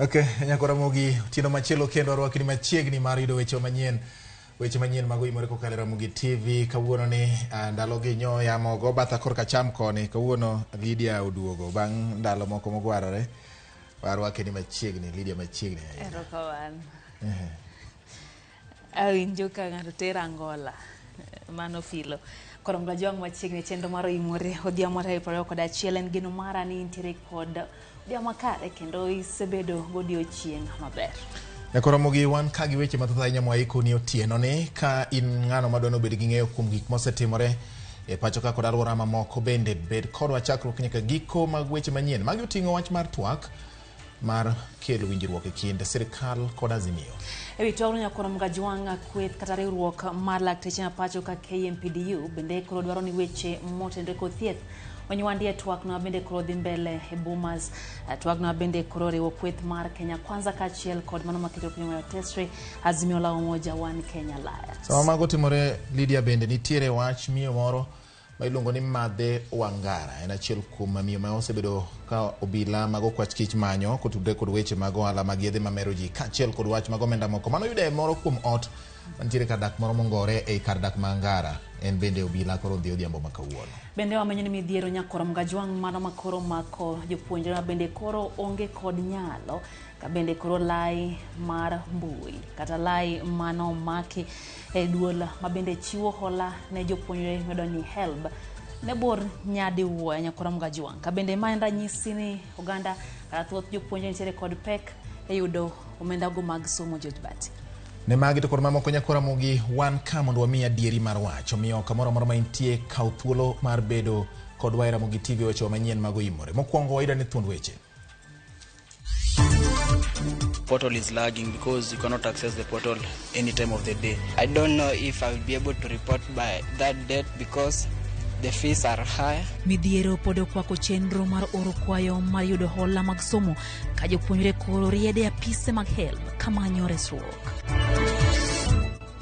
Okay, nyakora mogi tino machielo kendo arwakni machiegni mar yudo weche manyien. Weche manyien mago imore kokalo RAMOGI TV kawuono ni ndalo gi nyo yamo go batha korka cham koni kawuono Lydia oduogo bang' ndalo moko mogwarore. Arwakni machiegni Lydia machiegni. Erokawan. Awinjo ka ng'ato tera Angola. Mano filo. Koro mga jong machiegni chenro maro imore odhiambo tayo paro kod achiel en geno mara ni intere kod odhiambo makare kendo isebedo godiochieng' maber. Nyakora mogi wan ka gi weche mathoth ahinya mwaiko ni otieno ni ka in ng'ano madwano bed gi ng'eyo kuom gik mosetimore e pacho ka kod alwora mamoko bende bed kodwa chakruok nyaka giko mag weche manyien magi oting'o wach mar twak mar kelo winjruok e kind sirikal kod Azimio. Ewi twagno nyakora mga jwang kweth kata riwruok mar lakteche ma pacho ka KMPDU bende koro dwaro ni weche motendre kod thieth onyuandie twakno bende koro dhi mbele e Bomas. Twakno bende koro riwo kweth mar Kenya Kwanza kachiel kod mano maketo piny mar testre Azimio la Umoja One Kenya Alliance. Sama mago timore Lydia bende nitiere wach miyo moro ma iluongo ni Madhe Wangara en achiel kuom miyo ma osebedo ka obila mago kwach kich manyo kotudre kod weche mago ala mag yedhe mamero ji kachiel kod wach mago menda moko mano yude moro kuom ot mantiere kar dak moro mongore e kar dak Mangara en bende obila koro dhi odhiambo makawuono. Bende wamenyo ni midhiero nyakoro mga jwang mano makoro mako jopuonjre ma bende koro onge kod nyalo ka bende koro lai mar mbui kata lai mano maki e duola ma bende chiwo hola ne jopuonjre medo ni HELB ne bor nyadi wuoya nyakoro mga jwang ka bende ma en ranyisi ni oganda kata thoth jopuonjre nitiere kod pek e yudo omenda go mag somo jotbati. Ne magi to kod mamoko nyakora mogi wan ka mondo wamiya dieri mar wach omiyo kamoro moro ma intie kaw thuolo mar bedo kod RAMOGI TV weche manyien mago imore. Mokwongo waida ne thuond weche. Portal is lagging because you cannot access the portal any time of the day. I don't know if I will be able to report by that date because the fees are high. Midhiero podo kwako chenro mar oro kwayo mar yudo hola mag somo ka jopuonjre koro riede apise mag HELB kamanyo resruok.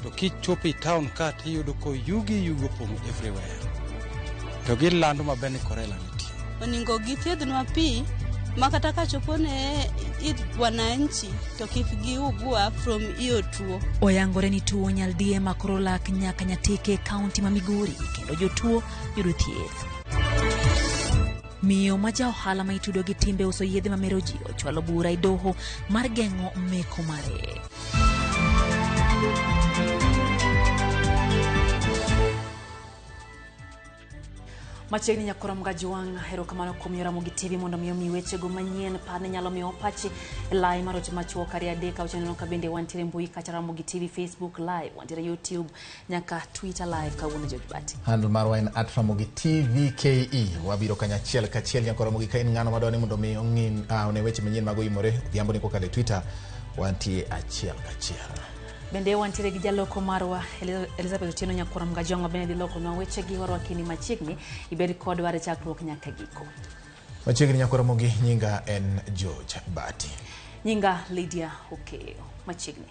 To kichopi town ka tiyudo ko yugo pong everywhere. To gilando mabene korela nitie. Oningo githiedhnwa pi makata ka chopone wananchi to kik giugua from iyo tuo. Oyangore ni tuo nyaldie makoro lak nyaka Nyatike kaunti ma Migori kendo jotuo yudo thieth. Miyo maja ohala ma itudo gi timbe uso yedhe mamero ji ochwalo bura e doho mar geng'o meko mare. Machiegni nyakora mga jwang hero kamano kuom RAMOGI TV mondo miyo mi weche go manyien pane nyalo miyo pachi live marote machuo kari adeka uchaneno ka bende wantiere mbui kacha RAMOGI TV Facebook live wantiere YouTube nyaka Twitter live kawuono jotbati. Handle marwa en @RAMOGI TV KE wabiro kanyachiel kachiel nyakora mogi ka in ng'ano madwani mondo mi ong'in one weche manyien mago imore dhiambo ni kokale Twitter wantie achiel kachiel. Bende wantiere gi jaloko marwa Elizabeth Otieno nyakora mga jwang bende dhi loko na weche gi warwakini machiegni ibed kod ware chakruok nyaka giko. Machiegni nyakora mogi nyinga en George Bati. Nyinga Lydia Okeyo machiegni.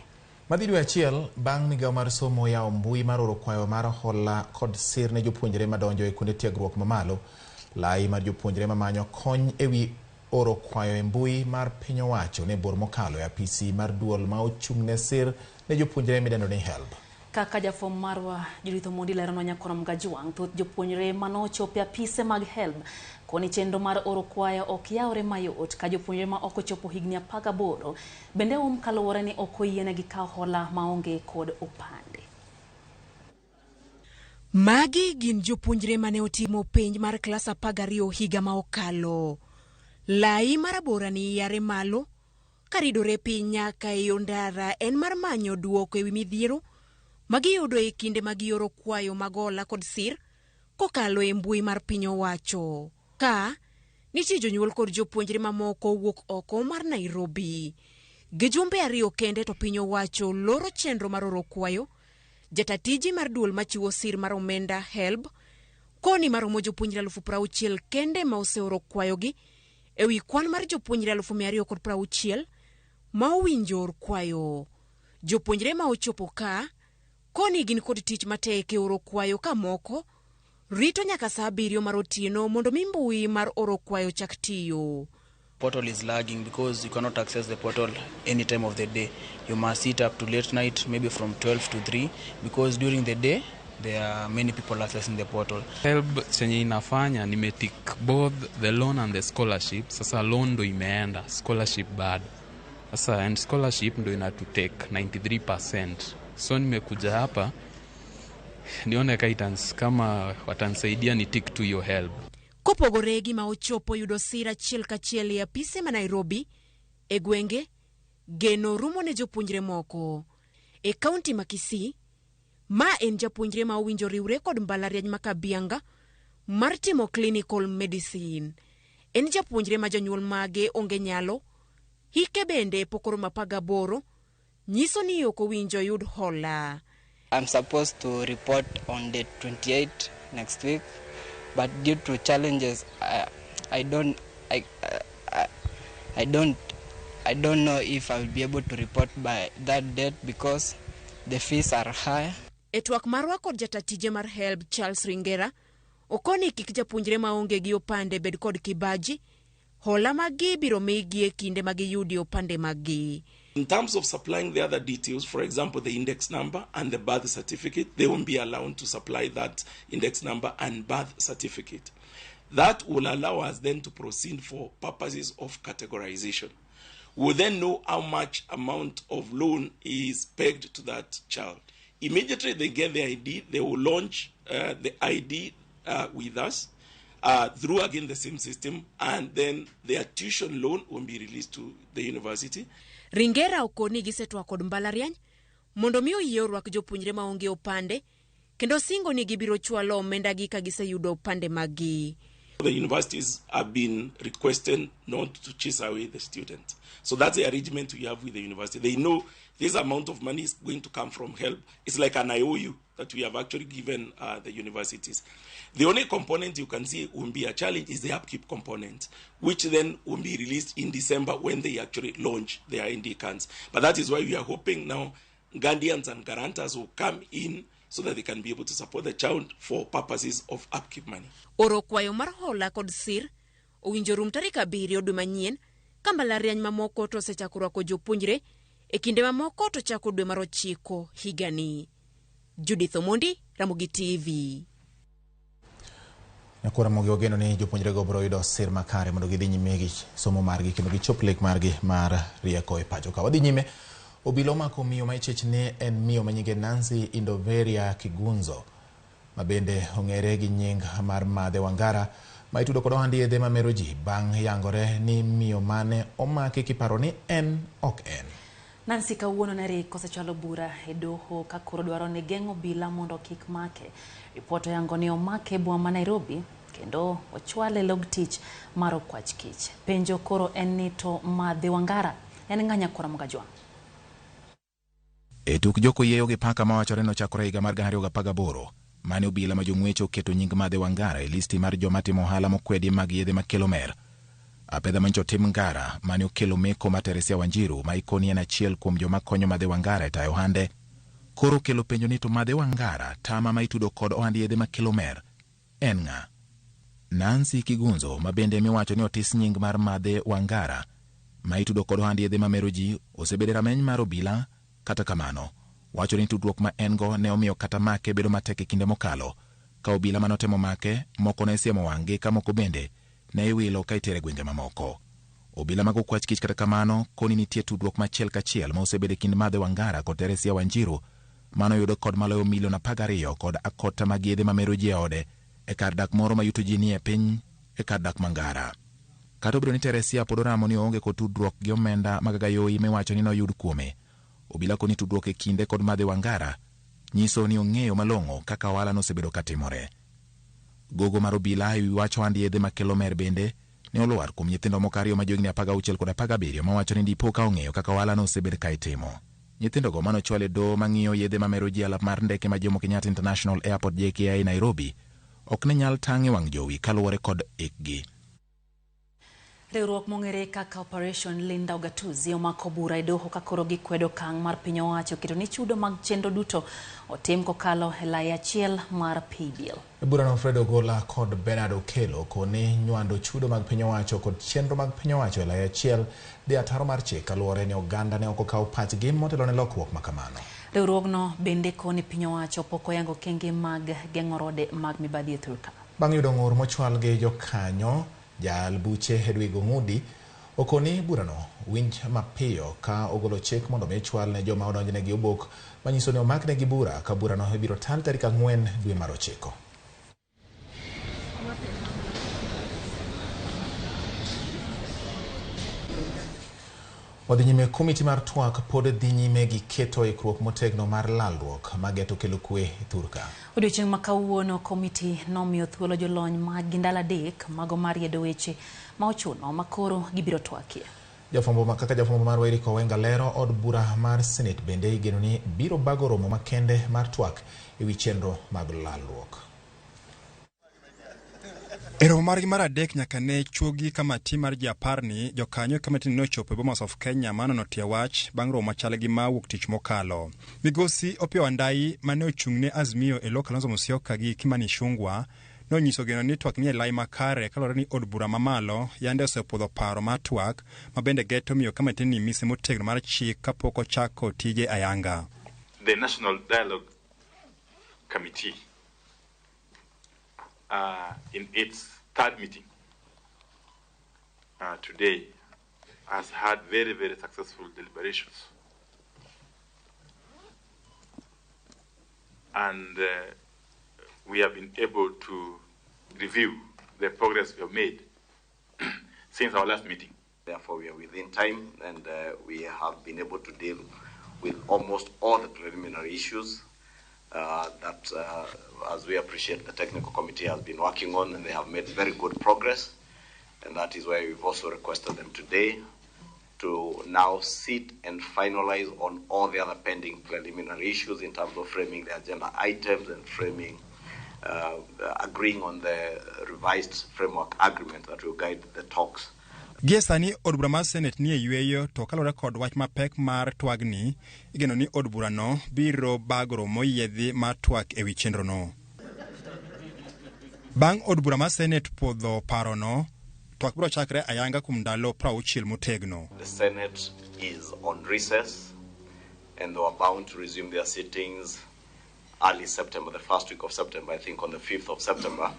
Madhidwe achiel bang' migawo mar somo yawo mbui mar oro kwayo mar hola kod sir ne jopuonjre madonjo e kuonde tiegruok mamalo. Lai mar jopuonjre mamanyo kony ewi oro kwayo e mbui mar piny owacho ne bor mokalo e apisi mar duol ma ochung'ne sir ne jopuonjre midendo ni HELB. Kaka jafom marwa Judith Omondi lerono nyakora mga jwang thoth jopuonjre manochopo apise mag HELB koni chenro mar oro kwayo ok yawre mayot ka jopuonjre ma ok ochopo higni 18 bende kaluwore ni ok oyienegi kawo hola maonge kod opande. Magi gin jopuonjre mane otimo penj mar klas 12 higa ma okalo. Lai marabora ni yare malo karidore piny nyaka e ondara en mar manyo duoko ewi midhiero magiyudo e kinde magioro kwayo magola kod sir kokalo e mbui mar piny owacho. Ka nitie jonyuol kod jopuonjre mamoko wuok oko mar Nairobi. Gijumbe 2 kende to piny owacho loro chenro mar oro kwayo. Jatatiji mar duol machiwo sir mar omenda HELB koni maromo jopuonjre 60,000 kende ma oseoro kwayogi ewi kwan mar jopuonjre 260 ma owinjo or kwayo. Jopuonjre ma ochopo ka koni gin kod tich matek e oro kwayo ka moko rito nyaka saa 7 mar otieno mondo mi mbui mar oro kwayo chak tiyo. Portal is lagging because you cannot access the portal any time of the day. You must sit up to late night, maybe from 12 to 3, because during the day there are many people accessing the portal. Help chenye inafanya nimetik both the loan and the scholarship. Sasa loan ndo imeenda, scholarship bad. Sasa and scholarship ndo ina to take 93%. So nimekuja hapa nione guidance kama watanisaidia ni tick to your help. Kopogore gi ma ochopo yudo sira chiel kachiel e apise ma Nairobi, e gwenge, geno rumo ne jopuonjre moko. E kaunti ma Kisii, ma en japuonjre ma owinjo riwre kod mbalariany ma Kabianga mar timo clinical medicine. En japuonjre ma janyuol mage onge nyalo, hike bende pokoro mapaga boro, nyiso ni ok owinjo yud hola. I'm supposed to report on the 28th next week, but due to challenges, I don't know if I will be able to report by that date because the fees are high. E twak marwa kod jatatije mar HELB Charles Ringera, okoni kik japuonjre ma onge gi opande bed kod kibaji, hola magi biro migi e kinde magi yudi opande magi. In terms of supplying the other details, for example, the index number and the birth certificate, they won't be allowed to supply that index number and birth certificate. That will allow us then to proceed for purposes of categorization. We'll then know how much amount of loan is pegged to that child. Immediately they get the ID, they will launch the ID with us through again the same system, and then their tuition loan will be released to the university. Ringera okoni gisetwa kod mbalariany mondo mi oyiorwak jopuonjre ma onge opande kendo singo ni gibiro chwalo omenda gi ka giseyudo opande magi. The universities have been requested not to chase away the students. So that's the arrangement we have with the university. They know this amount of money is going to come from HELP. It's like an IOU that we have actually given the universities. The only component you can see will be a challenge is the upkeep component, which then will be released in December when they actually launch their ND cans. But that is why we are hoping now guardians and guarantors will come in so that they can be able to support the child for purposes of upkeep money. Oro kwayo mar hola kod sir, owinjo rum tarik 7 dwe manyien, ka mbalariany mamoko to osechako rwako jopuonjre, e kinde mamoko to chako dwe mar 9 higani. Judith Omondi, Ramogi TV. Nakora mogi ogeno ni jopuonjre go bro yudo sir makare mondo gidhi nyime gi somo margi kendo gichop lek margi mar rieko e pacho ka. Wadhi nyime. Obila omako miyo ma ichich ni en miyo manyinge Nancy Indoveria Kigunzo, mabende ong'ere gi nying mar Madhe Wangara, ma itudo kod ohand yedhe mamero ji bang' yangore ni miyo mane omake kiparo ni en ok en. Nancy kawuono nere kosechalo bura e doho ka koro dwaro ni geng'o obila mondo kik make. Ripoto yango ni omake boma ma Nairobi kendo ochwale log tich mar okwach kich. Penjo koro en ni to Madhe Wangara en ng'anya kora mgajwa. E tuk joko yeyo gi paka mawachore nochakore higa mar 2018, mane obila ma jong'wecho oketo nying Madhe Wangara e listi mar joma timo ohala mokwedi mag yedhe makelo mer. Apedha mancho tim Ngara mane okelo meko ma Teresia Wanjiru ma ikoni en achiel kuom joma konyo Madhe Wangara e tayo ohande, koro kelo penjo ni to Madhe Wangara tama ma itudo kod ohand yedhe makelo mer en ng'a? Nancy Kigunzo, ma bende miwacho ni otis nying mar Madhe Wangara ma itudo kod ohand yedhe mamero ji, osebede rameny mar obila. Kata kamano, wacho ni tudruok ma en go ne omiyo kata make bedo matek e kinde mokalo, ka obila manotemo make moko ne siemo wang'e ka moko bende ne iwilo ka itere gwenge mamoko. Obila mag okwach kich kata kamano koni nitie tudruok machiel kachiel ma osebede kind Madhe Wangara kod Teresia Wanjiru, mano yudo kod maloyo milion 12 kod akota mag yedhe mamero ji e ode e kar dak moro ma yuto ji ni e piny e kar dak Mangara. Kata obedo ni Teresia pod oramo ni onge kod tudruok gi omenda mag gayoyi miwacho ni noyud kuome, obila koni tudruok e kinde kod Madhe Wangara nyiso ni ong'eyo malong'o kaka ohala nosebedo katimore. Gogo mar obila e wacho ohand yedhe makelo mer bende ne olwar kuom nyithindo moko 2 ma jogni 16 kod 17 ma wacho ni dipo ka ong'eyo kaka ohala nosebedo ka itimo. Nyithindo go manochwal e do mang'iyo yedhe mamero ji alap mar ndeke ma Jomo Kenyatta International Airport JKIA Nairobi ok ne nyal tang' e wang' jowi kaluwore kod ikgi. Riwruok mong'ere kaka Operation Linda Ugatuzi omako bura e doho ka koro gikwedo kang' mar piny owacho keto ni chudo mag chenro duto otim kokalo e lai achiel mar paybill. Burano Fredo Gola kod Bernard Okelo koni nywando chudo mag piny owacho kod chenro mag piny owacho e lai achiel di ataro mar chik kaluwore ni oganda ne ok okawo pachgi motelo ne lokruok ma kamano. Riwruogno bende koni piny owacho pok oyango okenge mag geng'o rode mag mibadhi e thurka. Bang' yudo ng'ur mochwal gi jokanyo, Jal buche Hedwigo Ngudi okoni burano winj mapiyo ka ogolo chik mondo mi chwal ne joma odonjnegi obok manyiso ni omaknegi bura ka burano ibiro tal tarik 4 dwe mar 9. Odhi nyime komiti mar twak pod dhi nyime gi keto ikruok motegno mar lalruok mageto kelo kwe e thurka. Odiochieng' ma kawuono komiti nomiyo thuolo jolony mag ndalo 3 mago mar yedo weche ma ochuno makoro gibiro twakie. Jafwambo mar Weriko Wenga lero od bura mar Senate bende igeno ni biro bago romo makende mar twak ewi chenro mag lalruok. Ero margi mar adek nyaka ne chuogi kamati mar Japarni jokanyo kamati nochopo e Bomas of Kenya manono tie wach bang' romo machal gi mawuok tich mokalo. Migosi Opiyo Wandayi mane ochung'ne Azimio e Kalonzo Musyoka gi Kimani Ichung'wah nonyiso geno ni twak nie lai makare kalore ni od bura mamalo yande osepodho paro mar twak mabende geto miyo kamati ni mise motegno mar chik kapok ochako tije ayanga. The National Dialogue Committee in its third meeting today has had very, very successful deliberations. And we have been able to review the progress we have made since our last meeting. Therefore, we are within time and we have been able to deal with almost all the preliminary issues that, as we appreciate, the technical committee has been working on, and they have made very good progress. And that is why we've also requested them today to now sit and finalize on all the other pending preliminary issues in terms of framing the agenda items and framing, agreeing on the revised framework agreement that will guide the talks. Giesani od bura mar Senate ni e yweyo to kalore kod wach mapek mar twagni igeno ni od bura no biro bagro moyiedhi mar twak ewi chenro no. Bang' od bura mar Senate podho paro no, twak biro chakre ayanga kuom ndalo 60 motegno. The Senate is on recess and they are bound to resume their sittings early September, the first week of September, I think on the 5th of September.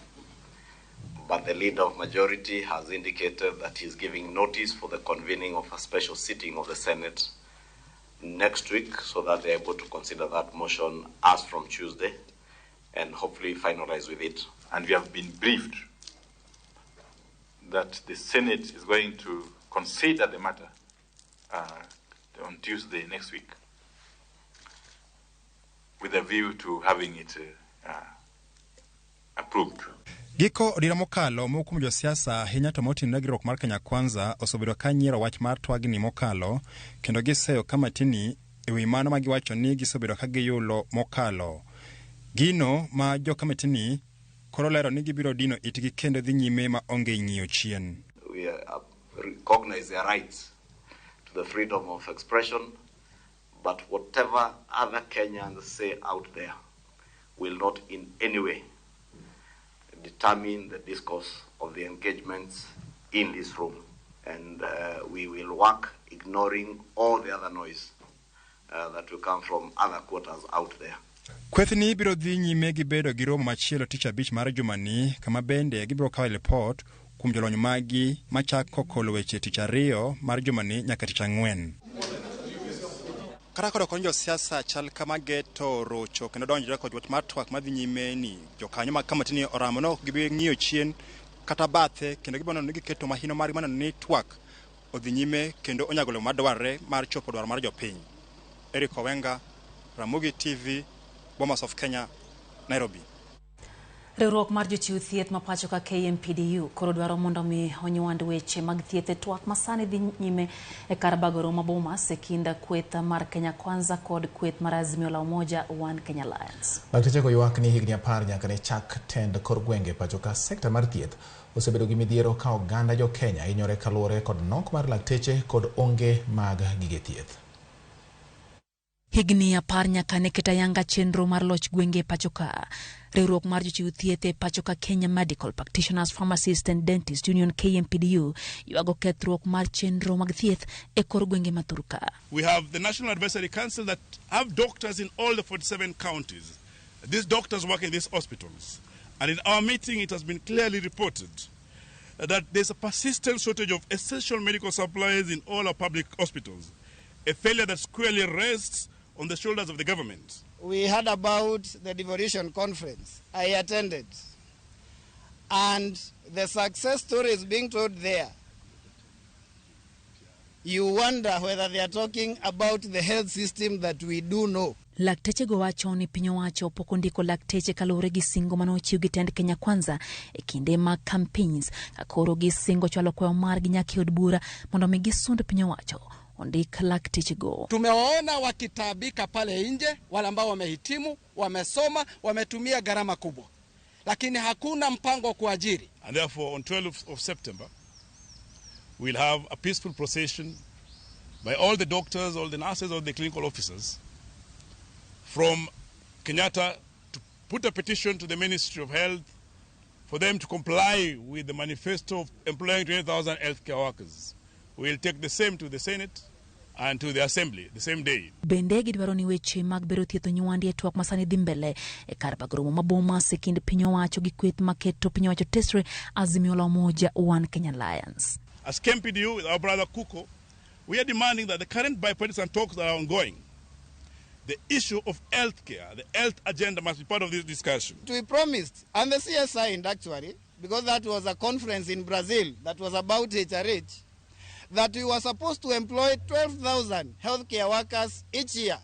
But the leader of majority has indicated that he is giving notice for the convening of a special sitting of the Senate next week so that they are able to consider that motion as from Tuesday and hopefully finalize with it. And we have been briefed that the Senate is going to consider the matter on Tuesday next week with a view to having it approved. Giko odira mokalo mokum josiasa ahinya to motin ne giruok mar Kenya Kwanza osebedo ka nyiero wach mar twagni mokalo kendo giseyo kamatini ewi mano ma giwacho ni gisebedo ka giyulo mokalo. Gino ma jo kamatini koro lero ni gibiro dino itgi kendo dhi nyime ma onge ng'iyo chien. We recognize their rights to the freedom of expression, but whatever other Kenyans say out there will not in any way determine the discourse of the engagements in this room, and we will work ignoring all the other noise that will come from other quarters out there. Kwethni biro dhi nyime gi bedo gi romo machielo tich abich mar jumani kama bende gibiro kawo report kuom jolony magi machako kolo weche tich ariyo mar jumani nyaka tich ang'wen. Kara kod konjo siasa chal kama geto rocho kendo donjore kod wach mar twak madhi nyime ni jokanyo mag kamati ni oramo no gibi ng'iyo chien kata bathe kendo gibono ni giketo mahino mar manano ni twak odhi nyime kendo onyagolo madwarre mar chopo dwaro mar jopiny. Eriko Wenga, Ramogi TV, Bomas of Kenya, Nairobi. Riwruok mar jochiw thieth ma pacho ka KMPDU koro dwaro mondo mi onywand weche mag thieth e twak masani dhi nyime e kar bagoro ma Bomas e kinda kweth mar Kenya Kwanza kod kweth mar Azimio la Umoja One Kenya Alliance. Lakteche ko ywak ni higni 10 nyaka ne chak tend kor gwenge pacho ka sekta mar thieth osebedo gi midhiero ka oganda jo Kenya hinyore kaluwore kod nok mar lakteche kod onge mag gige thieth. Higni apar nyaka ne ketayanga chenro mar loch gwenge pachoka. Riwruok mar jochiw thieth e pachoka Kenya Medical Practitioners Pharmacists and Dentists Union KMPDU yuago kethruok mar chenro mag thieth e kor gwenge maturka. We have the National Advisory Council that have doctors in all the 47 counties. These doctors work in these hospitals. And in our meeting it has been clearly reported that there's a persistent shortage of essential medical supplies in all our public hospitals. A failure that squarely rests on the shoulders of the government. We heard about the devolution conference. I attended. And the success story is being told there. You wonder whether they are talking about the health system that we do know. Lakteche go wacho ni piny owacho pok ondiko lakteche kaluwore gi singo manochiw gi tend Kenya Kwanza e kinde mag campaigns kakoro gi singo chwalo kwayo margi nyaka od bura mondo mi gisund piny owacho ondik lakteche go. Tumewaona wakitaabika pale nje, wale ambao wamehitimu, wamesoma, wametumia gharama kubwa, lakini hakuna mpango kuajiri. And therefore on 12th of September we'll have a peaceful procession by all the doctors, all the nurses, all the clinical officers from Kenyatta to put a petition to the Ministry of Health for them to comply with the manifesto of employing 20,000 healthcare workers. We'll take the same to the Senate and to the Assembly the same day. Bende gidwaro ni weche mag bero thietho nywandi e twak masani dhi mbele e kar bagrumo maboma e kind piny owacho gi kweth maketo piny owacho tesre Azimio la Umoja One Kenya Alliance. As KMPDU with our brother Kuko, we are demanding that the current bipartisan talks that are ongoing, the issue of healthcare, the health agenda must be part of this discussion. We promised, and the CS signed actually, because that was a conference in Brazil that was about HRH, that we were supposed to employ 12,000 healthcare workers each year.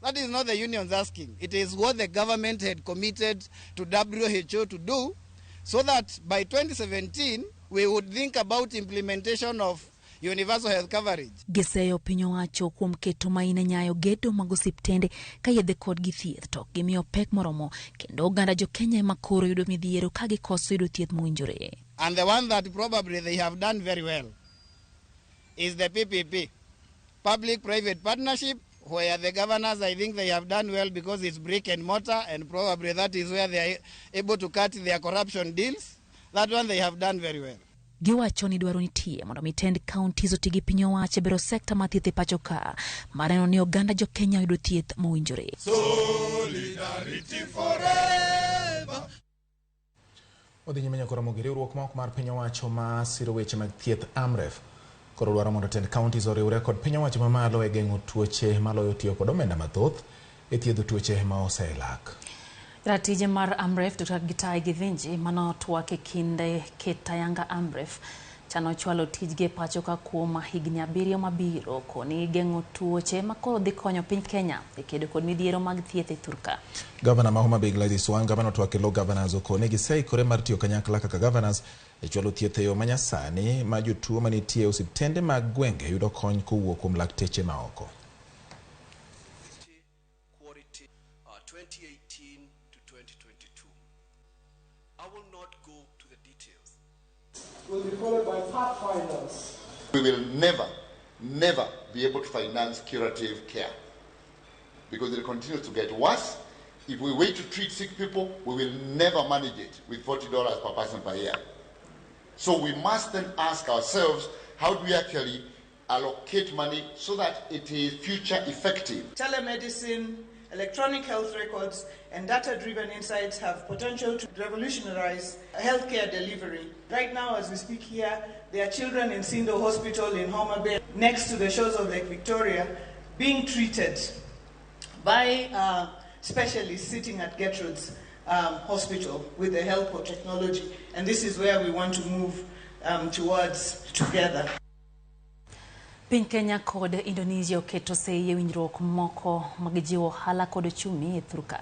That is not the unions asking. It is what the government had committed to WHO to do, so that by 2017, we would think about implementation of universal health coverage. Giseyo piny owacho kuom keto maine nyayo gedo mag osiptende ka yedhe kod gi thieth to gimiyo pek moromo kendo oganda jo Kenya ema koro yudo midhiero ka gikoso yudo thieth mowinjore. And the one that probably they have done very well is the PPP, public-private partnership, where the governors, I think they have done well because it's brick and mortar, and probably that is where they are able to cut their corruption deals. That one they have done very well. Giwacho ni dwaro nitie mondo mitend counties otigi piny owacho bero sekta ma thieth e pacho ka mareno ni oganda jo Kenya yudo thieth mowinjore. Solidarity forever. Odhi nyime nyakora mogi riwruok ma ok mar piny owacho ma siro weche mag thieth AMREF koro dwaro mondo tend counties oriwre kod piny owacho mamalo e geng'o tuoche maloyo tiyo kod omenda mathoth e thiedho tuoche ma oselak. Ratije mar AMREF Dr. Gitai Githinji mano twake kinde ketayanga AMREF chano chwalo tijge pacho ka kuom higni 7 mabiro koni geng'o tuoche makoro dhi konyo piny Kenya e kedo kod midhiero mag thieth e thurka. Governor ma Homa Bay Gladys Wanga mano twake lo governors okone giseikore mar tiyo kanyakla kaka governors e chwalo thieth e yo manyasani ma jotuo manitie osiptende mag gwenge yudo kony kowuok kuom lakteche maoko. 2018 to 2022. I will not go to the details. Will be followed by pathfinders. We will never be able to finance curative care because it continues to get worse. If we wait to treat sick people, we will never manage it with $40 per person per year. So we must then ask ourselves, how do we actually allocate money so that it is future effective? Telemedicine, electronic health records, and data-driven insights have potential to revolutionize healthcare delivery. Right now, as we speak here, there are children in Sindo Hospital in Homa Bay, next to the shores of Lake Victoria, being treated by specialists sitting at Gertrude's Hospital with the help of technology. And this is where we want to move towards together. Piny Kenya kod Indonesia oketo sei e winjruok moko mag jiwo ohala kod ochumi e thurka.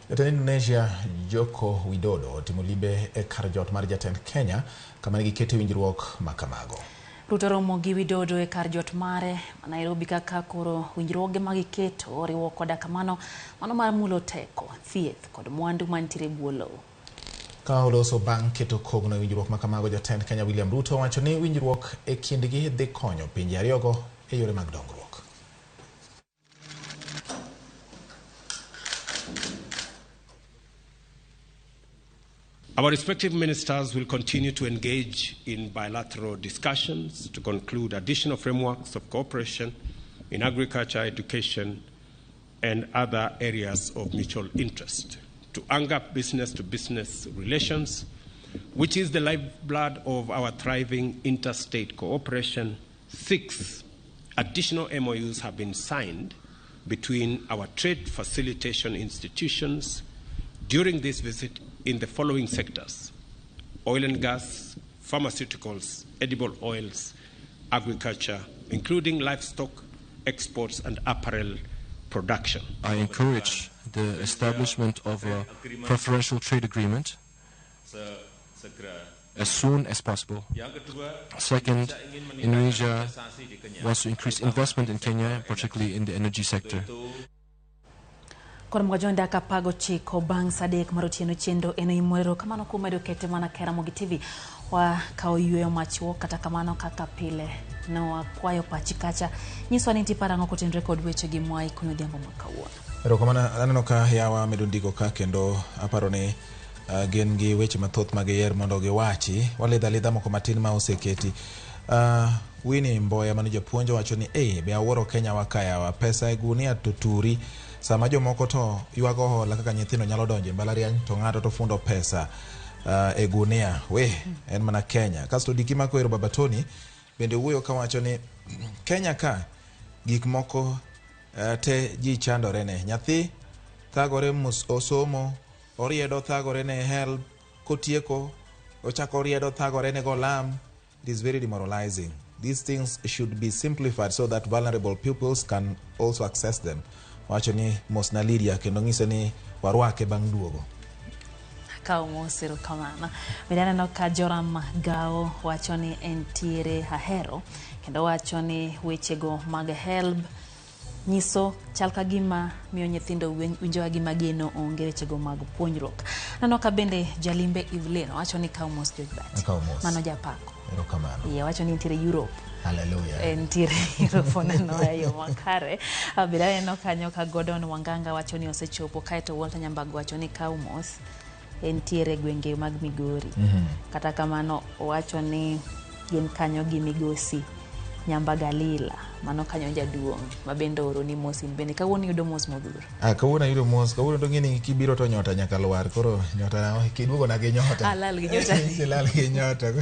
Jatend Indonesia Joko Widodo timo limbe e kar jot mar jatend Kenya kama giketo winjruok makamago. Ruto romo gi Widodo e kar jot mare Nairobi kaka koro winjruoge mag keto riwo koda kamano mano mar mulo teko, thieth kod mwandu mantiere buo lowo. Ka oloso bang' keto kogno e winjruok ma kamago, jatend Kenya William Ruto wacho ni winjruok e kindgi dhi konyo pinje ariyogo e yore mag dongruok. Our respective ministers will continue to engage in bilateral discussions to conclude additional frameworks of cooperation in agriculture, education, and other areas of mutual interest to anchor business-to-business relations, which is the lifeblood of our thriving interstate cooperation. 6 additional MOUs have been signed between our trade facilitation institutions during this visit in the following sectors: oil and gas, pharmaceuticals, edible oils, agriculture, including livestock, exports, and apparel production. I encourage the establishment of a preferential trade agreement as soon as possible. Second, Indonesia wants to increase investment in Kenya, particularly in the energy sector. Koro mwajonda kapago chiko bang sadek marotieno chendo eno imwero kamano kumedo kete mana RAMOGI TV wa kao yueyo machuo kata kamano kaka pile no wakwayo pachikacha nyiswa ni tiparango kutendre kod weche gi mwai kuno dhiambo makawuono. Ero kamana aneno ka yawa medundiko ka kendo aparo ni gen gi weche mathoth mag yer mondo giwachi walidha moko matin ma oseketi. Winnie Mboya mano japuonjo wacho ni be awuoro Kenya wakaya wa pesa e gunia tuturi sama jomoko to ywago hola kaka nyithindo nyalo donjo mbalariany to ng'ato to fundo pesa e gunia en mana Kenya. Kasto dikima ko ero Babatoni bende wuoyo ka wacho ni Kenya ka gik moko te ji chandore ne nyathi thagore osomo oriedo thagore ne help kotieko ochako oriedo thagore ne golam. It is very demoralizing. These things should be simplified so that vulnerable pupils can also access them. Wacho ni mosna Lydia kendo ng'ise ni warwake bang' duogo. Kao mosero kamana. Midana no ka Joram Gao wacho ni entiere hahero kendo wacho ni wechego mag help nyiso chalka gima miyo nyithindo winjo gima geno onge wechego mag puonjruok. Nano ka bende Jalimbe Evelyn wacho ni kao mos Jojbat. Mano japako. Ero kamano. Ye wacho ni entiere Europe. Hallelujah. Entiere Europe no ayo makare. Abira no kanyo ka Gordon Wanganga wacho ni osechopo kaeto Walter Nyambago wacho ni kao mos entiere gwenge mag Migori. Kata kamano wacho ni gin kanyo gi Migosi Nyambagalila mano kanyo jaduong mabende oro ni mos bende kawuono yudo mos modhuro. Kawuono yudo mos kawuono to ng'eni kibiro to nyota nyaka lwar koro nyota na kiduogo na gi nyota. Lal gi nyota. Lal gi nyota.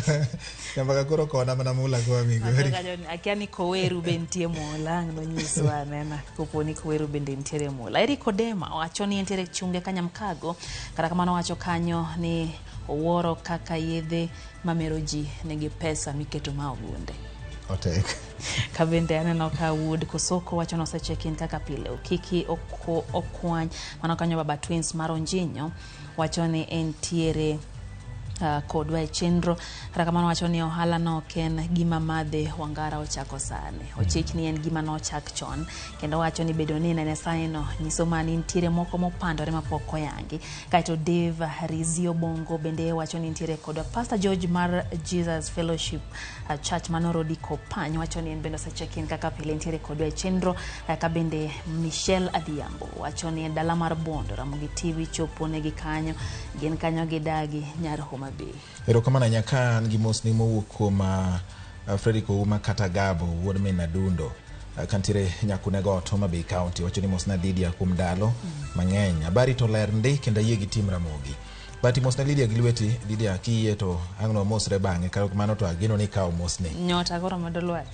Nyambaga koro kona mana mula kwa Migori. Akiani Koweru bentie mola no nyiswa nena koponi Koweru bende ntiere mola. Eri Kodema wacho ni entiere chunge Kanyamkago kata kamano wacho kanyo ni owuoro kaka yedhe mameroji negi pesa miketo ma ogunde. Otek. Kabende aneno ka Wood Kosoko wacho no sechekin kaka pile Okiki Okwany mano kanyo Baba Twins Maronjinyo wacho ni entiere kod Weche chenro kata kamano wacho ni ohala no ken gima madhe Wangara ochako sane ochich ni en gima no chak chon kendo wacho ni bedo ni nene saino nyiso mani ntiere moko mopandore mapoko yangi. Kaito Dave Rizio Bongo bende wacho ni ntiere kod Pastor George mar Jesus Fellowship Church Manorodi Kopany wacho ni en bendo sechekin kaka pile ntiere kod Weche chenro ka bende Michelle Adhiambo wacho ni dala mar Bondo RAMOGI TV chopo negi kanyo gin kanyo gidagi nyar Homa Bay. Ero kamana nyaka an gi mosni mowuok kuom Fredrick Ouma kata Gabo wuod min Adundo kantire nyakunego Homa Bay County wacho ni mosna Lydia kuom dalo mang'eny. Habari to ler ndi kendo yie gi tim RAMOGI. Bati mosna Lydia gi lweti Lydia kiye to ang'no mosre bang'e karo kamano to ageno ni kao mosni. Nyota goro modolwa.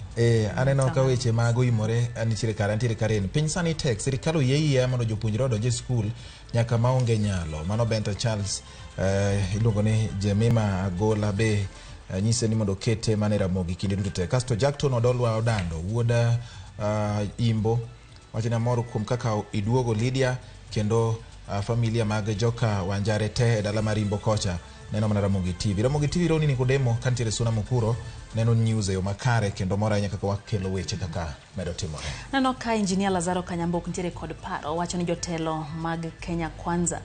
Aneno ka weche mago imore anitiere karen piny sani tek sirikal oyie mondo jopuonjre odonje skul nyaka maonge nyalo. Mano Benta Charles iluongo ni Jemima Agola be nyise ni mondo kete mane RAMOGI kinde duto te. Kasto Jackton Odolwa Odando wuoda Imbo wacho ni mor kuom kaka iduogo Lydia kendo familia mag joka Wanjare te dala mar Imbo kocha neno mana RAMOGI TV. RAMOGI TV roni ni kodemo kantiere Suna Mukuro neno news yo makare kendo mora nyaka kwa kelo weche kaka medo timore. Nano ka Engineer Lazaro Kanyambok ntiere kod paro wacho ni jotelo mag Kenya Kwanza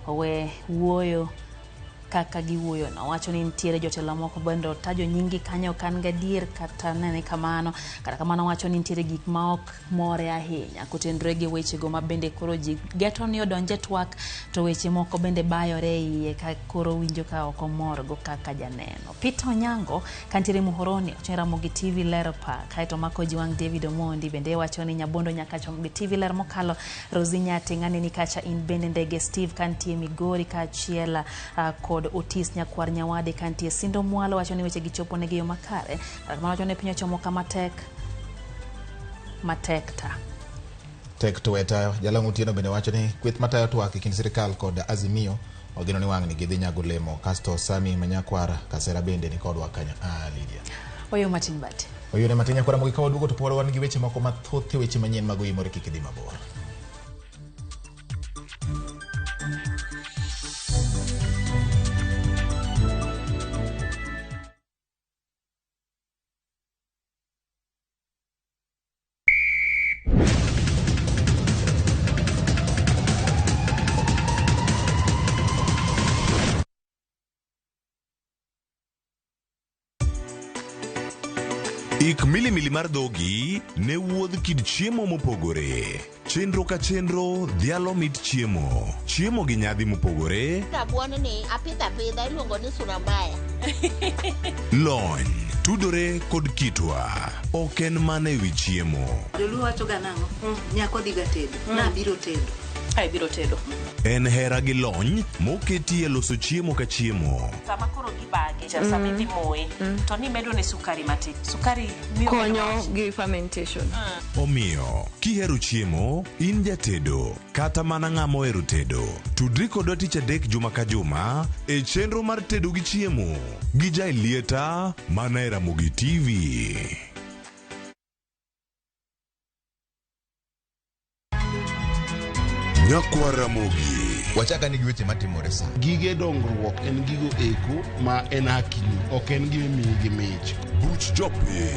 owe wuoyo kaka giwuoyo no. Wacho ni nitiere jotelo moko bende otajo nyingi kanyo kan gadier kata nene kamano. Kata kamano wacho ni nitiere gik ma ok more ahinya kotenore gi weche go ma bende koro ji geto ni odonje twak to weche moko bende bayore iye ka koro winjo ka ok omor go kaka janeno. Peter Onyango kantiere Muhoroni ochero RAMOGI TV lero pa kaito mako jiwang David Omondi bende wacho ni nyabondo nyaka RAMOGI TV lero mokalo Rozinya Tingani ni kacha in bende ndege Steve kantie Migori ka chiela kod Otis Nyakwar Nyawade kantie Sindo Mwalo wacho ni weche gichopo ne giyo makare. Kama wacho ne pinyo chomo kama matek ta tek to weta Jalongo Otieno bende wacho ni kweth matayo twak e kind sirikal kod Azimio ogeno ni wang' ni gidhi nyago lemo. Kasto Sami Manyakwar Kasera bende ni kodwa kanya Lydia Oyo Martin Bate Oyo ne Martin Nyakwar mogi kawadugo to pod wan gi weche moko mathoth weche manyien mag oyimore kik dhi mabor. Ik milimili mar dhogi ne wuodh kid chiemo mopogore. Chenro ka chenro dhialo mit chiemo. Chiemo gi nyadhi mopogore. Rabuon ni apidha iluongo ni surambaya. Lony tudore kod kitwa. Ok en mana ewi chiemo. Joluo wacho ga nang'o? Nyako diga tedo. Na biro tedo. Ai biro tedo. En hera gi lony moketi e loso chiemo ka chiemo. Sama koro gibage, sama idhi moye, to ni medo ne sukari matin. Sukari miyo konyo gi fermentation. Omiyo, kihero chiemo, in jatedo, kata mana ng'ama ohero tedo. Tudri kodwa tich adek juma ka juma e chenro mar tedo gi chiemo. Gi Jailieta mana e RAMOGI TV. Nyakwar RAMOGI. Wachaka nigi weche matimore sa. Gige dongruok en gigo eko ma en hakini, ok en gime miyi gi mich. Buch jopiny.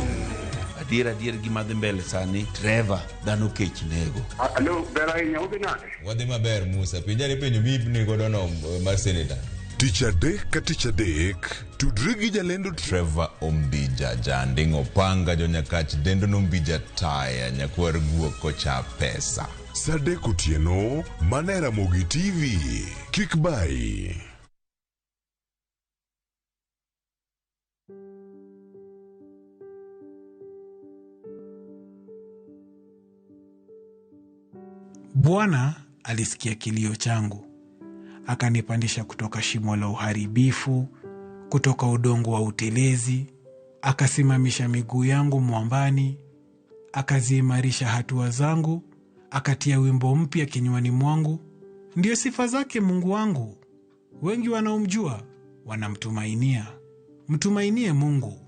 Adier gima dhi mbele sani, Trevor dhano kech nego. Alo, bera ahinya udhi nade? Wadhi maber Musa, penjani penjo mibni godo no mar senator. Tich adek ka tich adek, tudri gi jalendo Trevor Ombija janding opanga jonyakach dendo nombija taya nyakwar guok kocha pesa. Sadek otieno, mana e RAMOGI TV. Kik bai. Bwana alisikia kilio changu, akanipandisha kutoka shimo la uharibifu, kutoka udongo wa utelezi, akasimamisha miguu yangu mwambani, akaziimarisha hatua zangu, akatia wimbo mpya kinywani mwangu. Ndio sifa zake Mungu wangu. Wengi wanaomjua wanamtumainia. Mtumainie Mungu.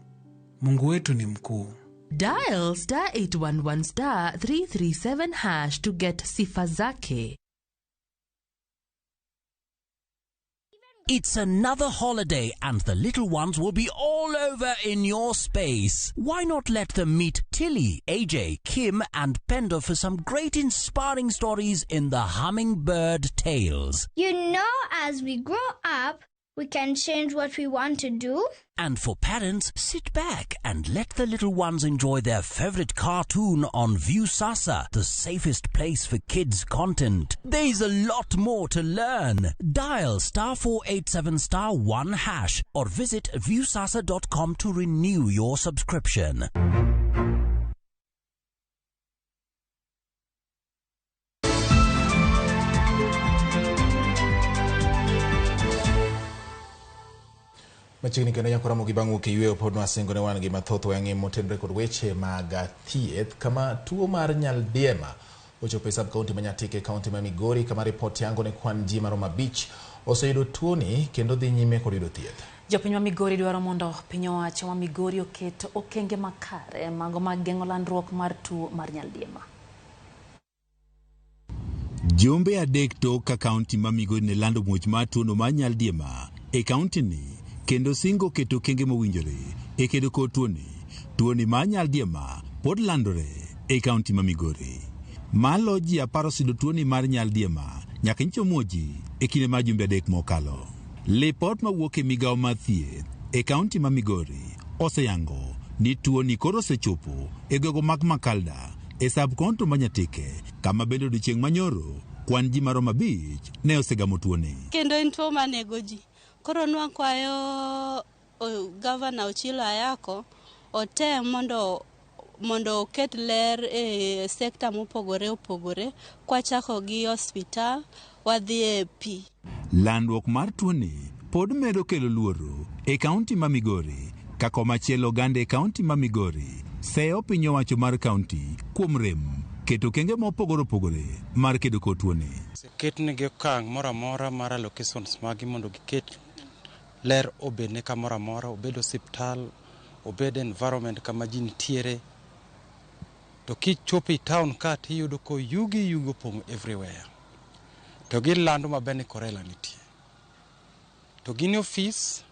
Mungu wetu ni mkuu. Dial *811*337# to get sifa zake. It's another holiday and the little ones will be all over in your space. Why not let them meet Tilly, AJ, Kim and Pendo for some great inspiring stories in the Hummingbird Tales. You know, as we grow up, we can change what we want to do. And for parents, sit back and let the little ones enjoy their favorite cartoon on Viusasa, the safest place for kids' content. There's a lot more to learn. Dial *487*1# or visit viusasa.com to renew your subscription. Machiegni kendo Nyakwar RAMOGI bang'u kiyweyo pod wasingo ne wan gi mathoth wang'e motenore kod weche mag thieth kama tuo mar nyaldiema ochopo e sub-kaunti ma Nyatike, kaunti ma Migori, kama ripot yango ne kwan ji maromo 5 oseyudo tuoni kendo dhi nyime kod yudo thieth. Jopiny ma Migori dwaro mondo piny owacho ma Migori oket okenge makare mago mag geng'o landruok mar tuo mar nyaldiema. Jumbe adek tok ka kaunti ma Migori ne lando muoch mar tuono mar nyaldiema e kaunti ni, kendo singo keto okenge mowinjore e kedo kod tuoni mar nyaldiema pod landore e kaunti ma Migori. Malo ji 10 oseyudo tuoni mar nyaldiema nyaka nyicho muoji e kinde mar jumbe adek mokalo. Lipot mawuok e migawo mar thieth e kaunti ma Migori oseyango ni tuo ni koro osechopo e gwego mag Makalda e subkonto ma Nyatike, kama bende odiechieng' manyoro kwan ji maromo 5 ne osegamo tuoni. Kendo en tuo manego ji. Koro nwakwayo Gavana Ochilo Ayako otem mondo oket ler e sekta mopogore opogore, kwachako gi hospital wadhi e pi. Landruok mar tuoni pod medo kelo luoro e kaunti ma Migori, ka komachielo oganda e kaunti ma Migori seyo piny owacho mar kaunti kuom rem keto kenge mopogore opogore mar kedo kod tuoni. Ketnegi okang' moro amora mar allocations magi mondo giket ler obedne kamoro amora, obed osiptal, obed environment kama ji nitiere. To kichopo e town ka tiyudo ko yugi opong' everywhere. To gilando maber ni korela nitie. To gin ofis,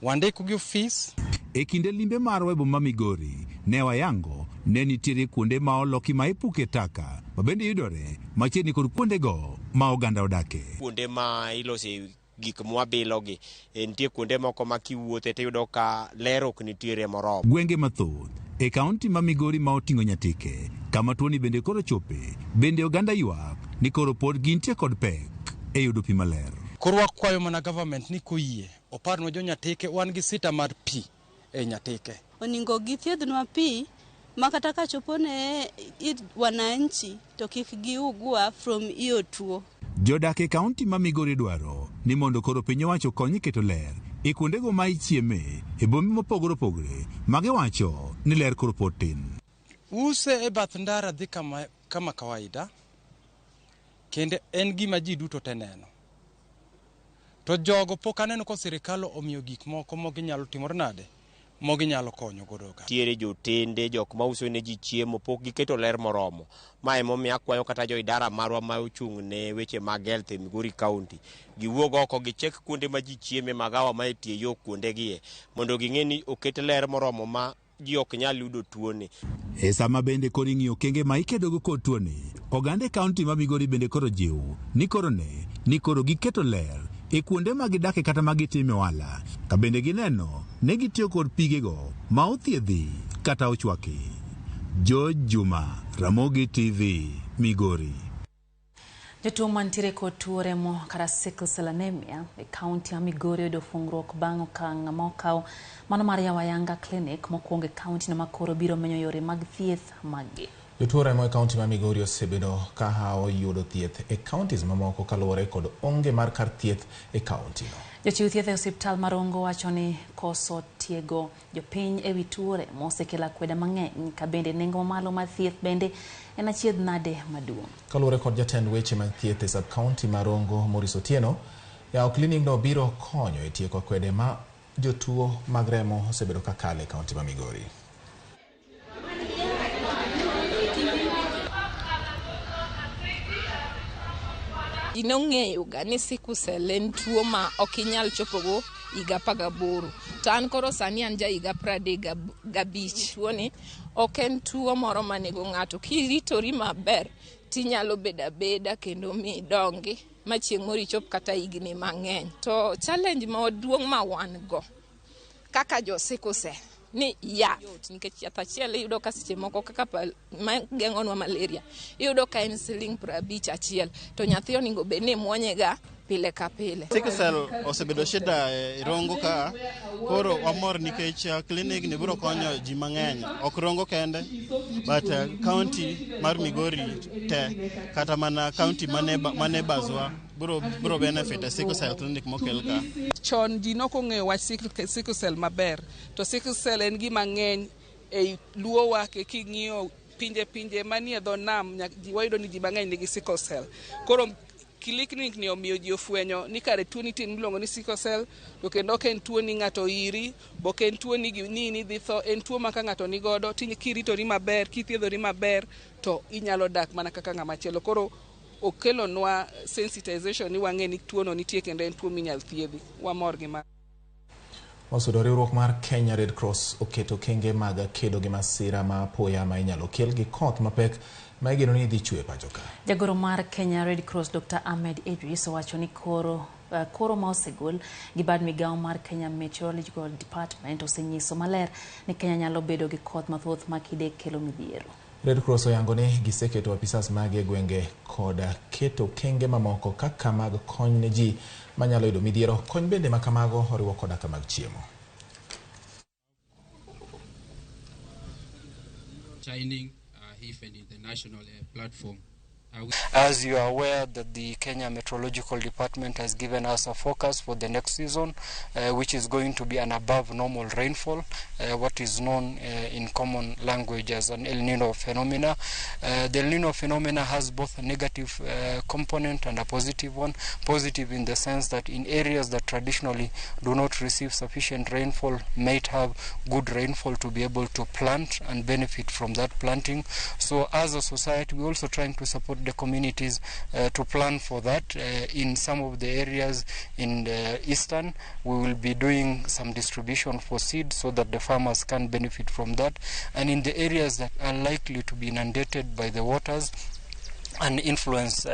wandiko gi ofis. E kinde limbe mar webo ma Migori ne wayango ne nitiere kuonde ma oloki ma ipuke taka ma bende yudore machiegni kod kuondego ma oganda odake. Kuonde ma ilose gik mwabilogi nitie kuonde moko ma kiwuothe tiyudo ka ler ok nitiere moromo. Gwenge mathoth e kaunti ma Migori ma oting'o Nyatike, kama tuoni bende koro chope, bende oganda ywak ni koro pod gintie kod pek e yudo pi maler. Koro wakwayo mana government ni koyie oparnwa jo Nyatike wan gi sita mar pi e Nyatike. Oningo githiedhnwa pi makata ka chopo ne wananchi to kik giugua from iyo tuo. Jodak e kaunti ma Migori dwaro ni mondo koro piny owacho konyi keto ler e kuondego ma ichieme e bombe mopogore opogore ma giwacho ni ler koro pod tin. Use e bath ndara dhi kama kawaida, kende en gima ji duto te neno. To jogo pok aneno ko sirikal omiyo gik moko moginyalo timore nade, moginyalo konyo godo ka. Tiere jotende, jok ma uso ne ji chiemo pok giketo ler moromo. Ma emomiyo akwayo kata jo idara marwa ma ochung' ne weche mag health e Migori County giwuog oko gichek kuonde ma ji chieme, magawa ma itie yo kuonde gie, mondo ging'e ni oket ler moromo ma ji ok nyal yudo tuoni. E sama bende koro ing'iyo kenge ma ikedogo kod tuoni, oganda e kaunti ma Migori bende koro jiw ni koro giketo ler e kuonde ma gidake kata ma gitime ohala, ka bende gineno ne gitiyo kod pigego ma othiedhi kata ochwaki. George Juma, Ramogi TV, Migori. Jotuo mantiere kod tuo remo kata sickle cell anemia e kaunti ya Migori yudo fungruok bang' okang' mokaw mano mar yawo ayanga clinic mokwongo e kaunti no makoro biro menyo yore mag thieth maggi. Jotuo remo e kaunti ma Migori osebedo ka hawo yudo thieth e kauntis mamoko kaluwore kod onge mar kar thieth e kaunti no. Jochiw thieth e osiptal mar Ongo wacho ni koso tiego jopiny e wi tuo remo osekelo akweda mang'eny, ka bende nengo mamalo mar thieth bende en achiedh nade maduong'. Kaluwore kod jatend weche mag thieth e sub-kaunti mar Ongo, Maurice Otieno, yawo klinik no biro konyo e tieko akwede ma jotuo mag remo osebedo ka kale e kaunti ma Migori. Inong'eyo ga ni sickle cell en tuo ma ok inyal chopogo higa 18. To an koro sani an ja higa 35. Tuoni ok en tuo moro manego ng'ato. Kiritori maber tinyalo bedo abeda kendo midongi ma chieng' moro ichop kata higni mang'eny. To challenge maduong' ma wan go kaka jo sickle cell ni yath, nikech yath achiel iyudo ka seche moko kaka geng'onwa malaria iyudo ka en siling 50 achiel, to nyathi oningo bed ni muonye ga pile ka pile. Sickle cell osebedo shida e Rongo ka, koro wamor nikech klinik ni biro konyo ji mang'eny, ok Rongo kende but county mar Migori te, kata mana county mane bazwa biro benefit a sickle cell clinic mokel ka. Chon ji noko ng'eyo wach sickle cell maber, to sickle cell en gima ng'eny e luo wake. King'iyo pinje manie dho nam wayudo ni ji mang'eny nigi sickle cell. Koro klinik ni omiyo ji ofwenyo ni kare tuo nitie miluongo ni sickle cell, to kendo ok en tuo ni ng'ato iri, ok en tuo ni dhi tho, en tuo ma ka ng'ato ni godo kiritori maber, kithiedhori maber to inyalo dak mana kaka ng'ama chielo. Koro okelonwa sensitization ni wang'e ni tuo no nitie kendo en tuo minyal thiedhi. Wamor gi ma. Osudo riwruok mar Kenya Red Cross oketo kenge mag kedo gi masira ma apoya ma inyalo kel gi koth mapek ma igeno ni dhi chwe pacho ka. Jagoro mar Kenya Red Cross Dr. Ahmed Idris owacho ni koro ma osegol gi bad migawo mar Kenya Meteorological Department osenyiso maler ni Kenya nyalo bedo gi koth mathoth ma kide kelo midhiero. Red Cross oyango ni giseketo apisas mag gwenge koda keto kenge mamoko kaka mag kony ne ji manyalo yudo midhiero. Kony bende ma kamago oriwo koda ka mag chiemo. Shining even in the national platform. As you are aware that the Kenya Meteorological Department has given us a forecast for the next season, which is going to be an above normal rainfall, what is known in common language as an El Nino phenomena. The El Nino phenomena has both a negative component and a positive one. Positive in the sense that in areas that traditionally do not receive sufficient rainfall might have good rainfall to be able to plant and benefit from that planting. So as a society, we're also trying to support the communities to plan for that. In some of the areas in the eastern, we will be doing some distribution for seed so that the farmers can benefit from that. And in the areas that are likely to be inundated by the waters and influence,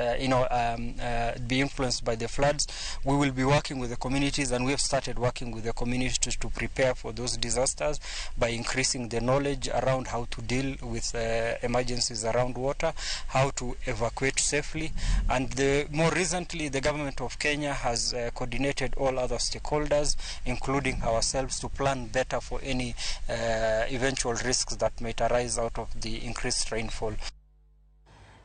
be influenced by the floods, we will be working with the communities, and we have started working with the communities to prepare for those disasters by increasing the knowledge around how to deal with emergencies around water, how to evacuate safely, and more recently the government of Kenya has coordinated all other stakeholders, including ourselves, to plan better for any eventual risks that might arise out of the increased rainfall.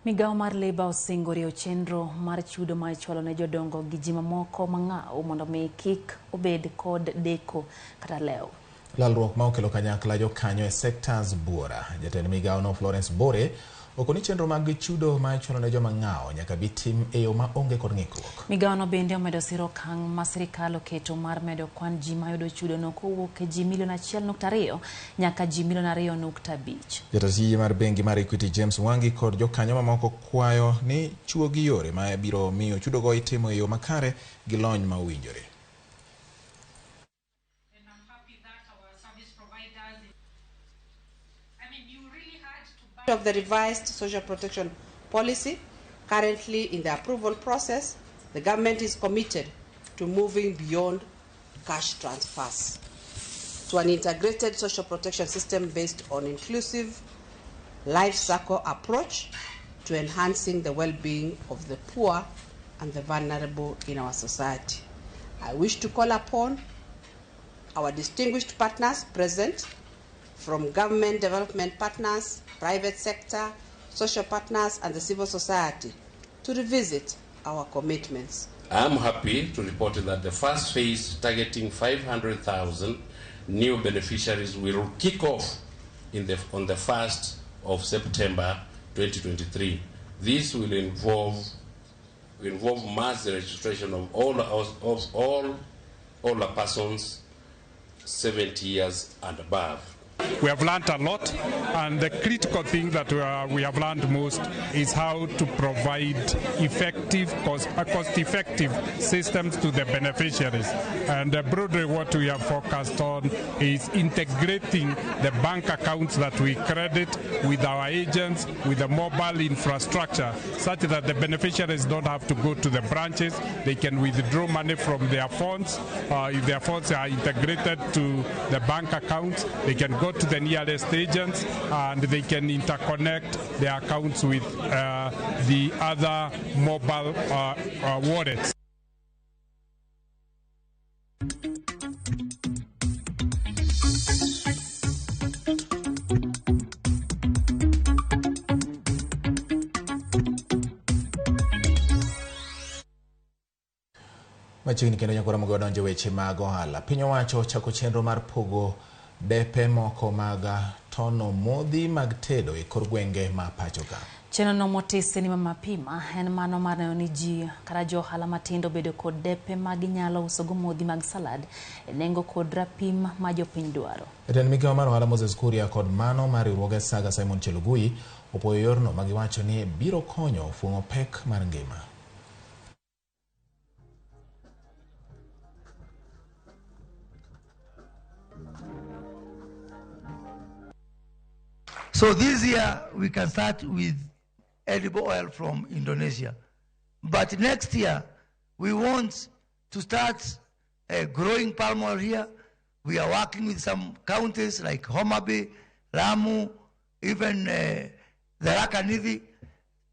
Migawo mar Labour osingorio chenro mar chudo ma ichwalo ne jodongo gi ji mamoko mang'aw mondo mi kik obed kod deko kata lew. Lalruok ma okelo kanyakla jokanyo e sectors buora. Jatend migawo no Florence Bore okoni chenro mag chudo ma ichwalo ne joma ng'aw nyaka bitim e yo ma onge kod ng'ikruok. Migawo no bende omedo siro okang' ma sirikal oketo mar medo kwan ji ma yudo chudo no kowuok e ji 1.2 nyaka ji 2.5. Jatend mar bengi mar Equity James Wangi kod jokanyo mamoko kwayo ni chuo gi yore ma biro miyo chudo go itimo e yo makare gi lony ma owinjore. Of the revised social protection policy currently in the approval process, the government is committed to moving beyond cash transfers to an integrated social protection system based on inclusive life cycle approach to enhancing the well-being of the poor and the vulnerable in our society. I wish to call upon our distinguished partners present, from government development partners, private sector, social partners, and the civil society, to revisit our commitments. I am happy to report that the first phase, targeting 500,000 new beneficiaries, will kick off on the 1st of September 2023. This will involve mass registration of all older persons 70 years and above. We have learned a lot, and the critical thing that we have learned most is how to provide effective, cost-effective systems to the beneficiaries. And broadly what we have focused on is integrating the bank accounts that we credit with our agents, with the mobile infrastructure, such that the beneficiaries don't have to go to the branches. They can withdraw money from their funds. If their funds are integrated to the bank accounts, they can go to the nearest agents and they can interconnect their accounts with the other mobile wallets. Machiegni kendo nyakora mogo donjo weche mag ohala. Piny owacho chako chenro mar pogo depe moko mag tono modhi mag tedo e kor gwenge ma pacho ka. Chenro no motisi ni mapima en mano mar neno ni ji kata jo ohala matindo bedo kod depe mag nyalo uso go modhi mag salad e nengo kod rapim ma jopiny dwaro. Jatend migawo mar ohala Moses Kuria kod mano mar riwruoge Saga Simon Chelugui opoyo yorno ma giwacho ni biro konyo fuong'o pek mar ngima. So this year we can start with edible oil from Indonesia. But next year we want to start growing palm oil here. We are working with some counties like Homa Bay, Lamu, even the Rakanidi.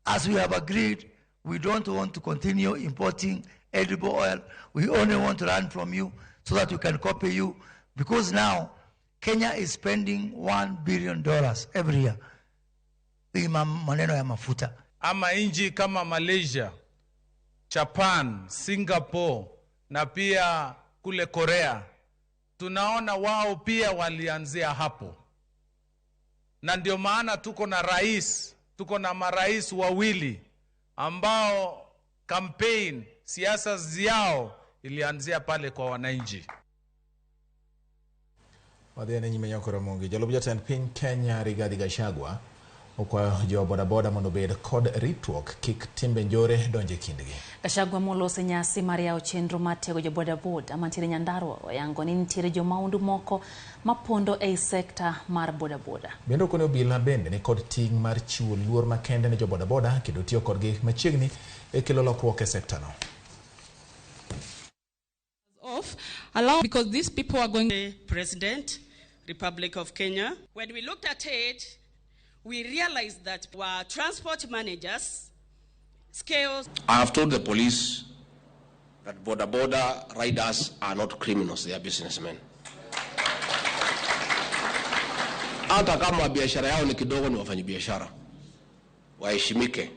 As we have agreed, we don't want to continue importing edible oil. We only want to learn from you so that we can copy you, because now Kenya is spending $1 billion every year in maneno ya mafuta. Ama inji kama Malaysia, Japan, Singapore na pia kule Korea, tunaona wao pia walianzia hapo. Na ndio maana tuko na marais wawili ambao campaign siasa zao ilianzia pale kwa wananchi. Wadhiane nyime nyako Ramogi. Jalubu jatend piny Kenya Rigathi Gachagua okwayo jo bodaboda mondo obed kod ritruok kik timbe njore donje kindgi. Gachagua molose nyasi mar yawo chenro mar tego jo bodaboda mantiere Nyandarua oyango ni nitiere jo maundu moko mapondo ei sekta mar bodaboda. Bende okone obila bende ni kod ting' mar chiwo luor makende ne jo bodaboda kendo tiyo kodgi machiegni e kelo lokruok e sekta no. Because these people are going to President, Republic of Kenya. When we looked at it, we realized that our transport managers, scales. I have told the police that border riders are not criminals, they are businessmen. Hata kama biashara yao ni kidogo, ni wafanyi biashara. Waheshimike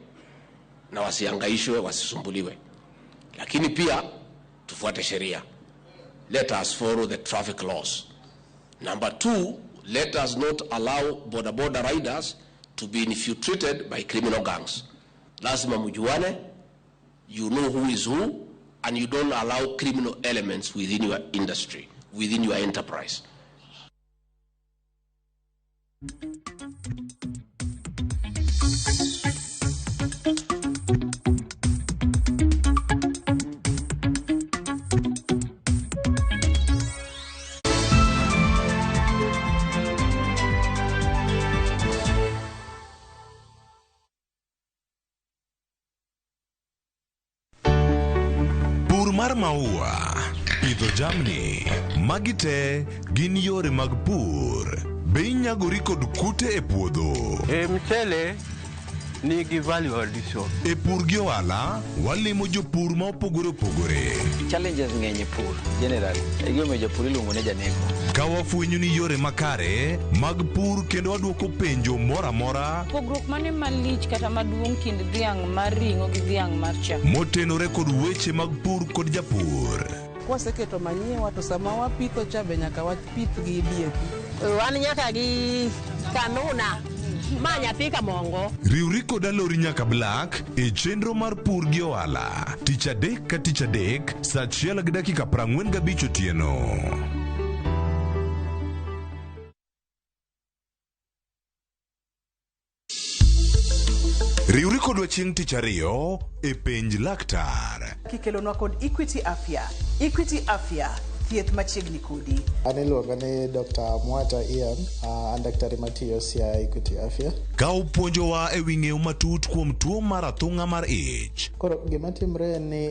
na wasihangaishwe, wasisumbuliwe. Lakini pia tufuate sheria. Let us follow the traffic laws. Number two, let us not allow border riders to be infiltrated by criminal gangs. Lazima mujuane, you know who is who, and you don't allow criminal elements within your industry, within your enterprise. Mar maua, pidho jamni, magite gin yore mag pur. Be inyagori kod kute e puodho. Mchele nigi value addition. E pur gi ohala, walimo jopur ma opogore. Challenges ng'eny e pur generally. Egime jopur iluongo ne janego. Ka wafwenyo ni yore makare mag pur kendo waduoko penjo mora mora. Pogruok mane malich kata maduong' kind dhiang' mar ring'o gi dhiang' mar chak. Motenore kod weche mag pur kod japur. Kwaseketo manyien to sama wapitho cha be nyaka wapith gi DAP. Wan nyaka gi kanuna. Manya pika mongo. Riuri kod alori nyaka Black e chenro mar pur gi ohala. Tich adek ka tich adek, saa 1:45 otieno. Riuri kodwa chieng' tich ariyo e penj laktar. Kikelonwa kod Equity Afya. Equity Afya, thieth machiegni kodi. Aniluonga ni Dr. Mwata Ian, an daktari matiyo sia Equity Afya. Ka upuonjowa e wi ng'eyo matut kuom tuo mar athung'a mar ich. Koro gima timre ni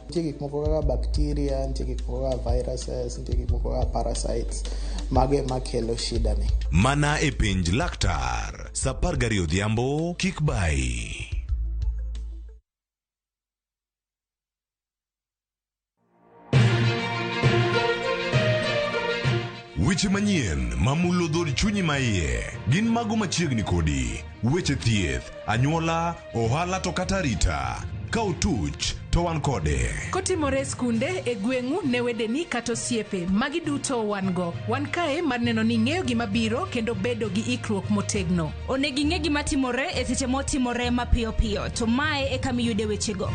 nitie gik moko kaka bacteria, nitie gik moko kaka viruses, nitie gik moko kaka parasites. Mage makelo shida ni. Mana e penj laktar. Saa 12 odhiambo, kik bai. Weche manyien mamulo dhod chunyi maiye gin mago machiegni kodi. Weche thieth, anyuola, ohala to kata rita. Ka utuch to wan kode. Kotimore skunde e gweng'u ne wedeni kata osiepe, magi duto wan go. Wan kae mar neno ni ng'eyo gima biro kendo bedo gi ikruok motegno. Onego ing'e gima timore e seche motimore mapiyo piyo, to mae e kama iyude wechego.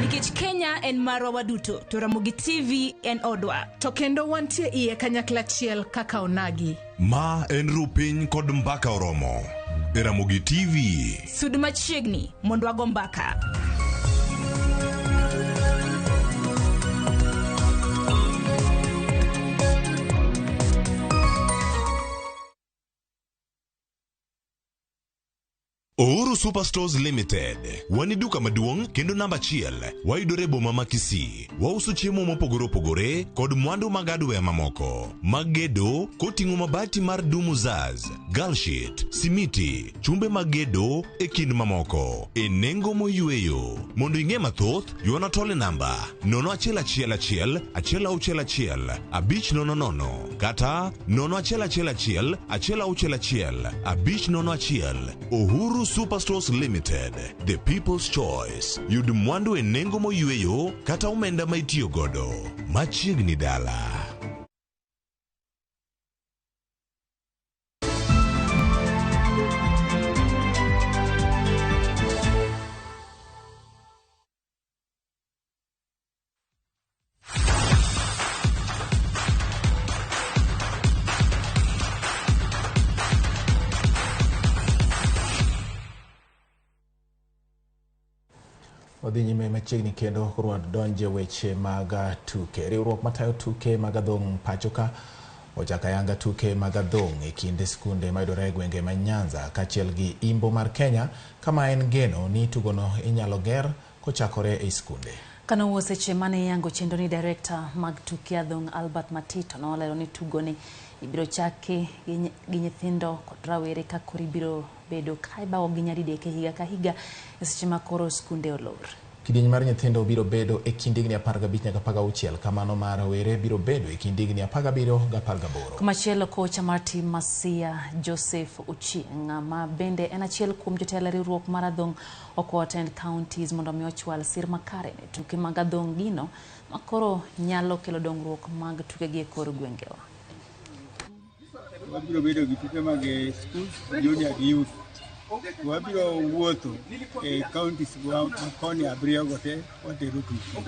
Nikech Kenya en marwa waduto, to Ramogi TV en odwa. To kendo wantie iye kanyakla achiel kaka onagi. Ma en rupiny kod mbaka oromo. E Ramogi TV. Sud machiegni mondo wago mbaka. Uhuru Superstores Limited. Wani duka maduong' kendo namba achiel. Wayudore boma ma Kisii. Wauso chiemo mopogore opogore kod mwandu mag hardware mamoko. Mag gedo koting'o mabati mar Dumuzaz, Galshit, simiti, chumbe mag gedo e kind mamoko. E nengo moyueyo. Mondo ing'e mathoth, yuana tole namba 0111-161-500 kata 0111-161-500. Uhuru Superstores Limited, the people's choice. Yud mwandu e nengo moyueyo kata omenda ma itiyo godo. Machiegni dala. Wadhi nyime machiegni kendo koro donje weche mag tuke. Riwruok matayo tuke mag adhong' pachoka ochako ayanga tuke mag adhong' e kinde skunde mayudore e gwenge ma Nyanza kaachiel gi Imbo mar Kenya, kama en geno ni tugono inyalo ger kochakore e skunde. Kano seche mane yango chenro ni director mag tuke adhong' Albert Matito nolero ni tugoni ibiro chake gi nyithindo kod rawere ka koro ibiro bedo ka ibawo gi nyadidek e higa ka higa e seche ma koro skunde olor. Kidieny mar nyithindo biro bedo e kind higni 15 nyaka 16, kamano mar rawere biro bedo e kind higni 17 ga 18. Kumachielo kocha mar tim Masia Joseph Uchieng ma bende en achiel kuom jotelo riwruok mar adhong' ok attend counties mondo mi ochwal sir makare ne tuke mag adhong' gino makoro nyalo kelo dongruok mag tuke gi e kor gwengewa. Wabiro bedo gi tuke mag schools, junior gi youth. Wabiro wuotho e counties koni abiriyo gote watero tuke.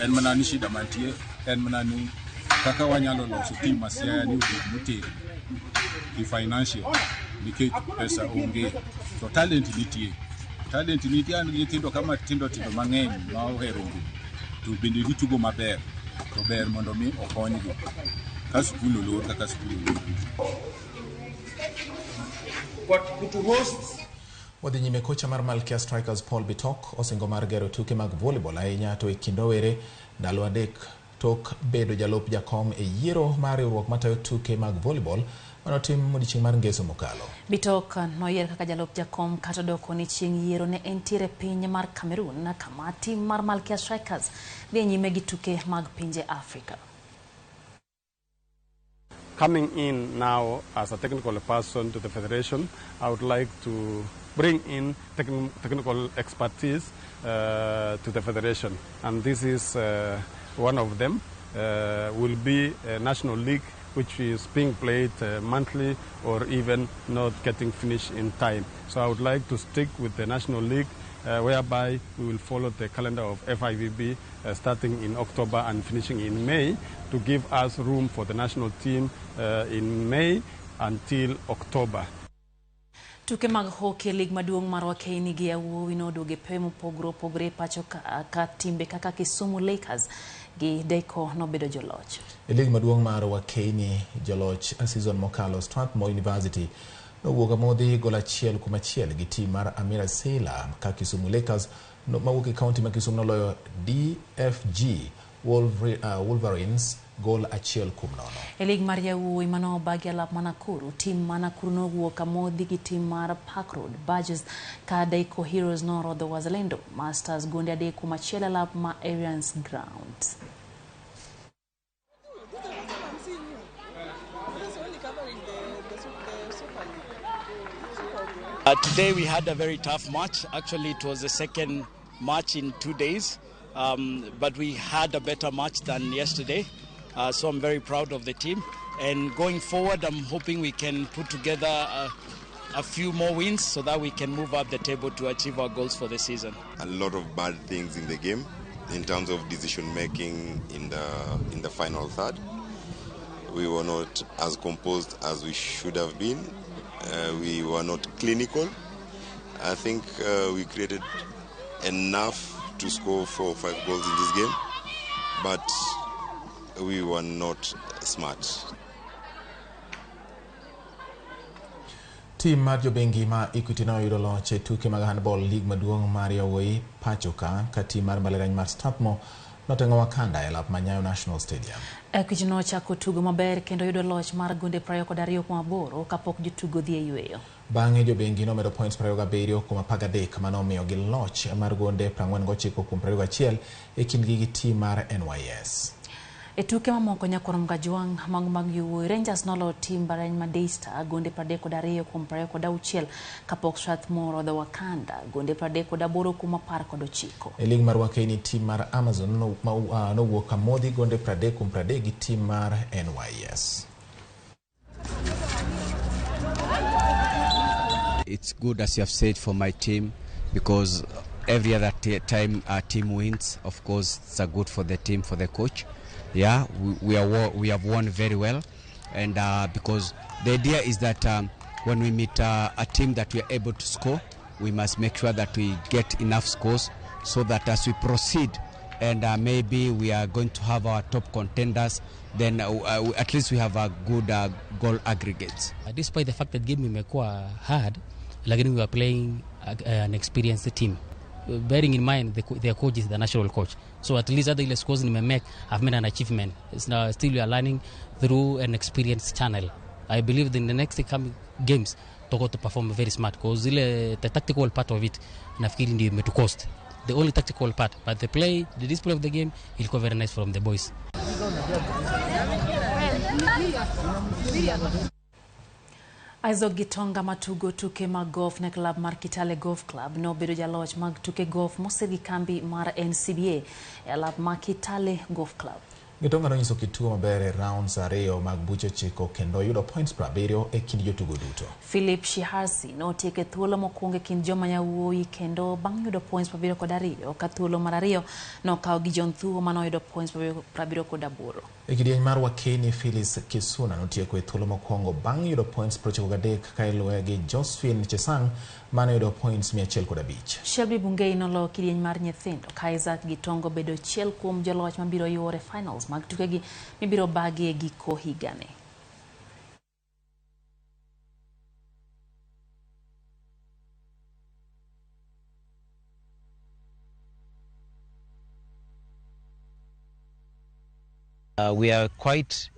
En mana ni shida mantie, en mana ni kaka wanyalo loso tim Masia ni mutero ki financial nikech pesa onge. To talent nitie. Talent nitie, an nyithindo kama tindo mang'eny ma ohero to bende gitugo maber. To ber mondo mi okonygi. Ka skul olor kaka skul olor. Wadhi nyime kocha mar Malkia Strikers Paul Bitok osingo mar gero tuke mag volleyball ahinya to e kind rowere ndalo adek tok bedo jalup jakom e yiero mar riwruok matayo tuke mag volleyball manotim odiechieng' mar ngeso mokalo. Bitok noyier kaka jalup jakom kata doko ni chieng' yiero ne entiere piny mar Cameroon kama tim mar Malkia Strikers dhi nyime gi tuke mag pinje Afrika. Coming in now as a technical person to the Federation, I would like to bring in technical expertise to the Federation. And this is one of them, will be a national league which is being played monthly or even not getting finished in time. So I would like to stick with the national league whereby we will follow the calendar of FIVB starting in October and finishing in May to give us room for the national team in May until October. Tuke mag hockey league maduong' mar Wakeni gi yawuowi noduogo pe mopogore pacho ka timbe kaka Kisumu Lakers gi Deco nobedo joloch. E league maduong' mar Wakeni joloch season mokalo Strathmore University nowuok amodhi gol 1-1 gi tim mar Amira Sela ka Kisumu Lakers mawuok e county ma Kisumu noloyo DFG Wolverines gol 1-0. E lig mar yawuowi mano bagi alap Manakuru, tim Manakuru nowuok amodhi gi tim mar Park Road Badges ka Deco Heroes norodho Wazalendo Masters gonde 3-1 alap ma Arians Grounds. Today we had a very tough match. Actually, it was the second match in 2 days, but we had a better match than yesterday. So I'm very proud of the team. And going forward, I'm hoping we can put together a few more wins so that we can move up the table to achieve our goals for the season. A lot of bad things in the game in terms of decision making in the final third. We were not as composed as we should have been. We were not clinical. I think we created enough to score 4 or 5 goals in this game, but we were not smart. Tim mar jobengi ma Equity no yudo loch e tuke mag handball league maduong' mar yawuoyi pachoka ka tim mar mbalariany mar Strathmore notengo Wakanda e lap Manyayo National Stadium. Equity no chako tugo maber kendo yudo loch mar gonde 22 kapok jotugo dhi e yueyo. Bang'e jobengi nomedo points 27 manomiyo gi loch mar gonde 49-21 e kindgi gi tim mar NYS. E tuke mamoko nyakoro mgajwang' mag yawuoyi Rangers nolo tim mbalariany ma Daystar gonde 32-26 kapok Strathmore odho Wakanda gonde 38-19. E lig mar Wakeni tim mar Amazon nowuok kamodhi gonde 30 gi tim mar NYS. It's good, as you have said, for my team, because every other time our team wins, of course, it's good for the team, for the coach. Yeah, we have won very well, and because the idea is that when we meet a team that we are able to score, we must make sure that we get enough scores so that as we proceed and maybe we are going to have our top contenders, then at least we have a good goal aggregates. Despite the fact that game imekuwa hard, lakini we are playing an experienced team. Bearing in mind their coach is the national coach, so at least other scores I've made an achievement. It's now still we are learning through an experienced channel. I believe that in the next coming games to perform very smart, because the tactical part of it nafikiri ndio imetucost. The only tactical part, but the display of the game will go very nice from the boys. Aizo Gitonga matugo tuke mag golf ne club mar Kitale Golf Club no bedo jaloch mag tuke golf mosegi kambi mar NCBA e lab mar Kitale Golf Club. Gitonga no nyiso kituo maber e rounds 2 mag buche chiko kendo yudo points 70 e kind jotugo duto. Philip Shihasi no teke thuolo mokwongo kind joma yawuoyi kendo bang' yudo points 72 ka thuolo mar ariyo no kawo gi John Thuo mano yudo points 78. E kidieny mar Wakeni Phyllis Kisuna notieko e thuolo mokwongo bang' yudo points 93 ka iluwe gi Josephine Chesang mano yudo points 105. Shelby Bungei nolo kidieny mar nyithindo ka Isaac Gitongo bedo chiel kuom joloch mabiro yore finals mag tukegi mibiro bagi e giko higani. We are quite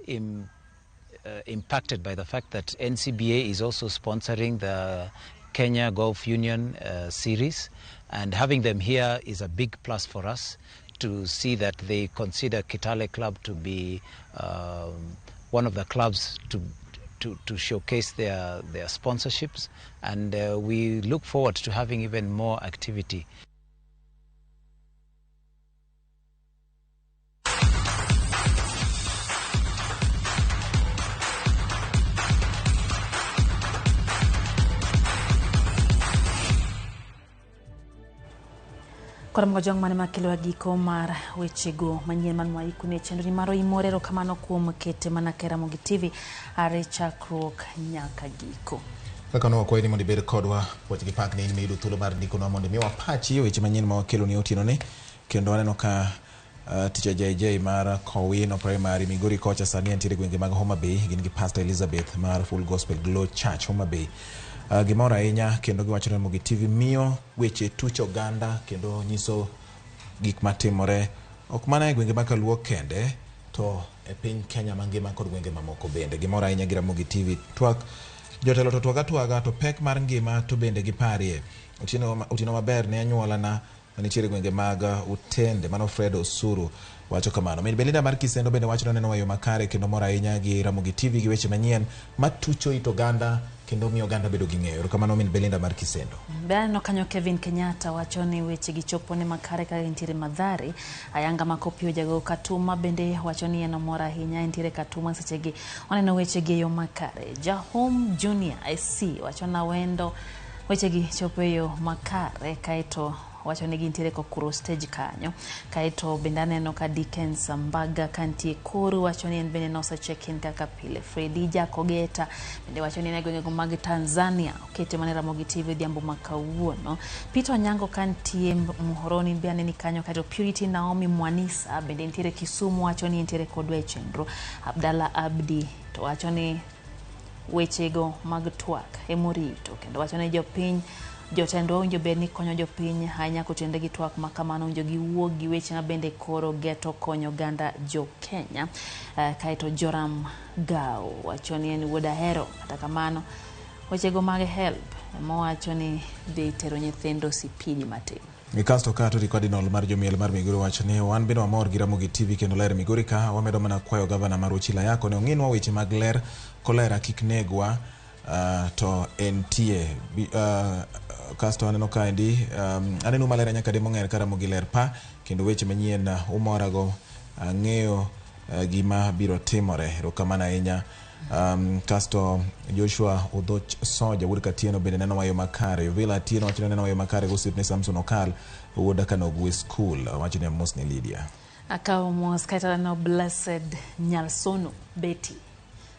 impacted by the fact that NCBA is also sponsoring the Kenya Golf Union series, and having them here is a big plus for us to see that they consider Kitale Club to be one of the clubs to showcase their sponsorships, and we look forward to having even more activity. Kora mgajwang' mane makelo giko mar wechego manyien man waiku ne chenro maro imorero kamano kuom kete manake RAMOGI TV are chakruok nyaka giko. Kaka no kwaidi mondo ibed kodwa poch gi pak ne miyu thuolo mar ndiko no mondo miwa pachi weche manyien ma wakelo ni otieno ne kendo aneno ka teacher JJ mar Kowino Primary Migori kocha sani entiere gwenge mag Homa Bay gin gi Pastor Elizabeth mar Full Gospel Glow Church Homa Bay. Gimora inya kendo giwacho ni RAMOGI TV miyo weche tucho oganda kendo nyiso gik matimore ok mana e gwenge makaluo kende to e piny Kenya mangima kod gwenge mamoko bende. Gimora inya gi RAMOGI TV twak jotelo to twaga to pek mar ngima to bende giparie utino maber ne anyuola na nitiere gwenge mag Utende mano Fred Osuru wacho kamano. Min Belinda mar Kisendo bende wacho neno wayo makare kendo mora inya gi RAMOGI TV gi weche manyien matucho ito ganda kendo miyo ganda bedo gi ng'eyo. Kamano min Belinda mar Kisendo. Bano kanyo Kevin Kenyatta wacho ni weche gichopo ne makare ka intiere madhari ayanga makopio jago Katuma bende wacho ni eno mora hinya intiere Katuma sechegi oneno weche gi yo makare. Jahom Junior IC wacho na wendo weche gi chopo yo makare kaito wacho ni gintiere kokuro stage kanyo kaito bendane no ka Dickens Mbaga kantie kuru wacho ni en bende no sa check in kaka pile. Fredi Jakogeta bende wacho ni negwenge mag Tanzania okete mane RAMOGI TV diambo makawuono. Peter Nyango kantie muhoroni biane ni kanyo kaito Purity Naomi Mwanisa bende intiere Kisumu wacho ni intiere kodwe chenro. Abdalla Abdi to wacho ni wechego mag twak emorito kendo wacho ni jopiny jotendwa owinjo bed ni konyo jopiny ahinya kotende gi twak ma kamano owinjo giwuog gi weche ma bende koro geto konyo ganda jo Kenya. Kaeto Joram Gao wacho ni en wuod ahero kata kamano wechego mag help mowacho ni dhi tero nyithindo sipidi matin. Kasto kato recordinal mar jomiel mar Migori wacho ni wan bende wamor gi Ramogi TV kendo ler Migori ka wamedo mana kwayo gavana mar Uchila yako ne ong'inwa weche mag ler kolera kik negwa to entie kasto aneno kaendi aneno malera nyaka demo ng'er ka Ramogi ler pa kendo weche manyien umorago ng'eyo gima biro timore erokamano ahinya. Kasto Joshua Odhoch Soja wuod Katieno bende neno wayo makare Villa Atieno wacho neno wayo makare gosipne Samson Okal wuod Kanogwe School wacho ni mos ni Lydia akawo mos kaita no Blessed Nyalsono Betty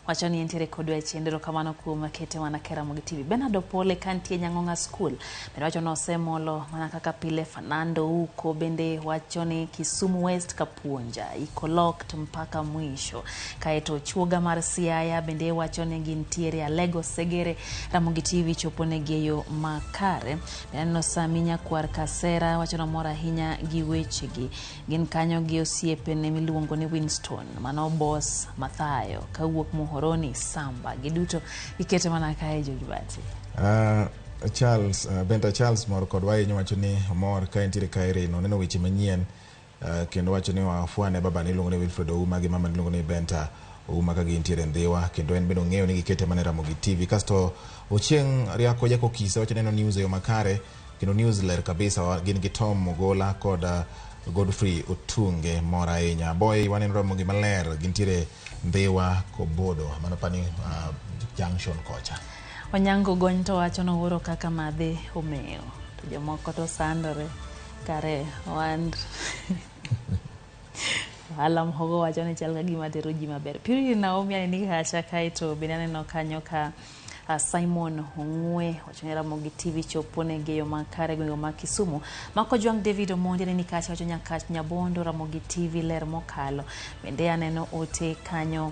wacho ni entiere kod weche ndero kamano kuom kete mana kera Ramogi TV. Benado Pole kantie Nyang'ong'a School bende wacho no semolo mana kaka pile. Fernando Uko bende wacho ni Kisumu West Kapuonja iko locked mpaka mwisho. Kaeto Chuoga mar Siaya bende wacho ni gintiere a Lagos Segere Ramogi TV chopo ne geyo makare. Bende no Saminya Kwar Kasera wacho no mora ahinya gi weche gi gin kanyo gi osiepe ne miluongo ni Winston mano boss Mathayo kawuok Horoni Samba giduto ikete mana kae George Bati. Charles Benta Charles mor kod wayo wacho ni mor ka entiere kae no neno weche manyien kendo wacho ni wafuane baba ni luongo ni Wilfred Ouma gi mama ni luongo ni Benta Ouma ka gintiere Ndhiwa kendo en bendo ng'eyo ni gikete mana Ramogi TV. Kasto Ochieng' Riako Jako Kisa wacho neno news yo makare kendo news ler kabisa gin gi Tom Mogola kod Godfrey Otunge mora ahinya. Boy waneno Ramogi maler gintiere Ndhiwa Kobodo mano pani junction kocha. Onyango Gony to wacho no woro kaka madhe omeyo to jomoko to sandore kare wand alam hogo wacho ni chal ka gima tero ji maber. Piri Naomi ani kacha kaito bende no kanyo ka Simon Ong'we wacho ni Ramogi TV chopo ne geyo makare gwenge ma Kisumu. Mako Jwang David Omonde ni kacha wacho nyaka Nyabondo Ramogi TV ler mokalo. Bende aneno ote kanyo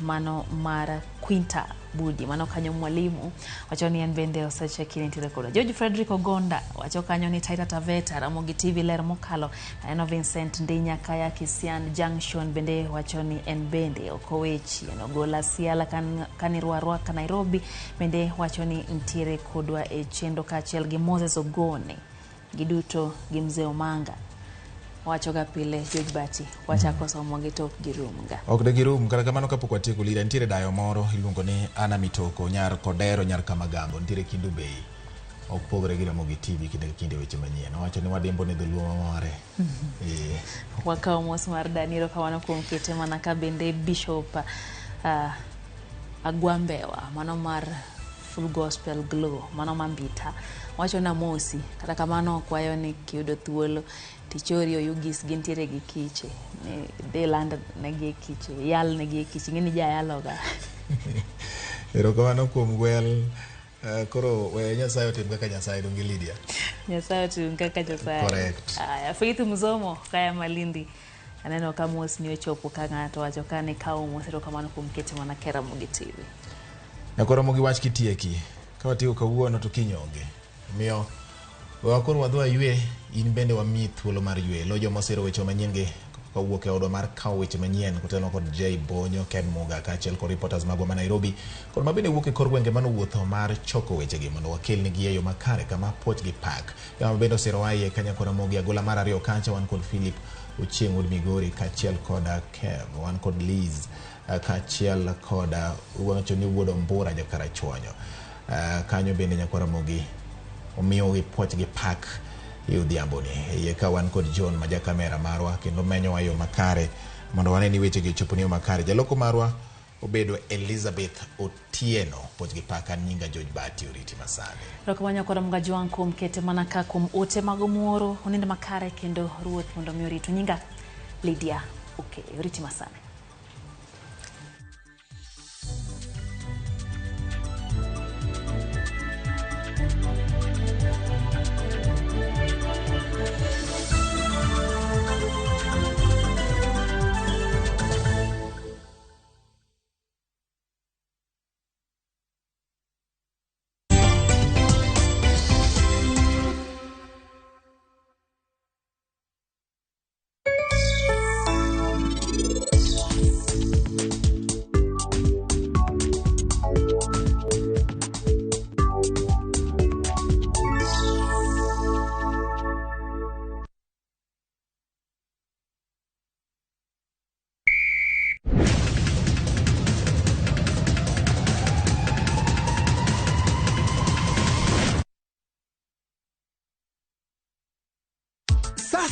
mano mar Quinta Budi mano kanyo mwalimu wacho ni en bende osecheki nitiere koda. George Frederick Ogonda wacho kanyo ni Taita Taveta Ramogi TV ler mokalo. Aneno Vincent Ndinya Kaya Kisian Junction bende wacho ni en bende okowechi enogola Siala kanirwarwa ka Nairobi bende wacho ni ntiere kodwa e chendo kachiel gi Moses Ogone giduto gi Mzee Omanga wacho ga pile George Bati wacha koso monge tok girumga ok de girum kata kamano kapok watieko lira ntiere dayo moro iluongo ni Ana Mitoko nyar Kodero nyar Kamagambo ntiere Kindu Bei ok pogre gi Ramogi TV kinde weche manyien wacho ni wadimbo ne dholuo mare wakawo mos mar Daniro kamano kuom kete mana ka bende Bishop Agwambewa mano mar Full Gospel Glow mano mambita wacho na mosi kata kamano kwayo ni kiyudo thuolo tichori oyugis gintiere gi kiche de land ne gi kiche yal ne gi kiche ngini ja yaloga erokamano kuom gwel koro we Nyasaye otim kaka Nyasaye dongi Lydia Nyasaye otim kaka Nyasaye correct. Faith Mzomo kaya Malindi aneno ka mos ni ochopo ka ng'ato wacho ka ni kawo mos erokamano kuom kete mana kera Ramogi TV yakoro Ramogi wach kitieki ka watiyo kawuono to kinyonge miyo wakoro wadwa ywe in bende wami thuolo mar ywe lojo mosero weche manyien ge kawuok e odo mar kawo weche manyien kotelo kod Jay Bonyo Ken Muga kaachiel kod reporters magwa ma Nairobi kod mabende wuok e kor gwenge mano wuotho mar choko weche gi mondo wakel nigi eyo makare kama poch gi pak kama bende osero waye kanyaklo Ramogi agola mar ariyo kacha wan kod Philip Ochieng' wuod Migori kaachiel kod Kev wan kod Liz kaachiel kod wacho ni wuod Ombura Jakarachuonyo kanyo bende nyaklo Ramogi omiyo gi poch gi pak yudhiambo ni iye ka wan kod John maja kamera marwa kendo menyo wayo makare mondo wane ni weche gi chopo ni makare jaloko marwa obedo Elizabeth Otieno poch gi pak an nyinga George Bati oriti masane rokamanya kod Ramogi Jwang kuom kete mana ka kuom ote mago muoro oninde makare kendo ruoth mondo mi orito nyinga Lydia okay oriti masane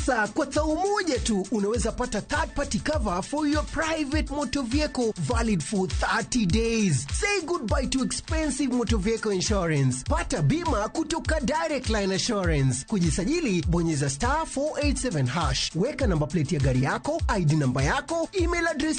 Sasa kwa thao moja tu unaweza pata third party cover for your private motor vehicle valid for 30 days. Say goodbye to expensive motor vehicle insurance. Pata bima kutoka Direct Line Assurance. Kujisajili bonyeza *487#. Weka namba plate ya gari yako, ID namba yako, email address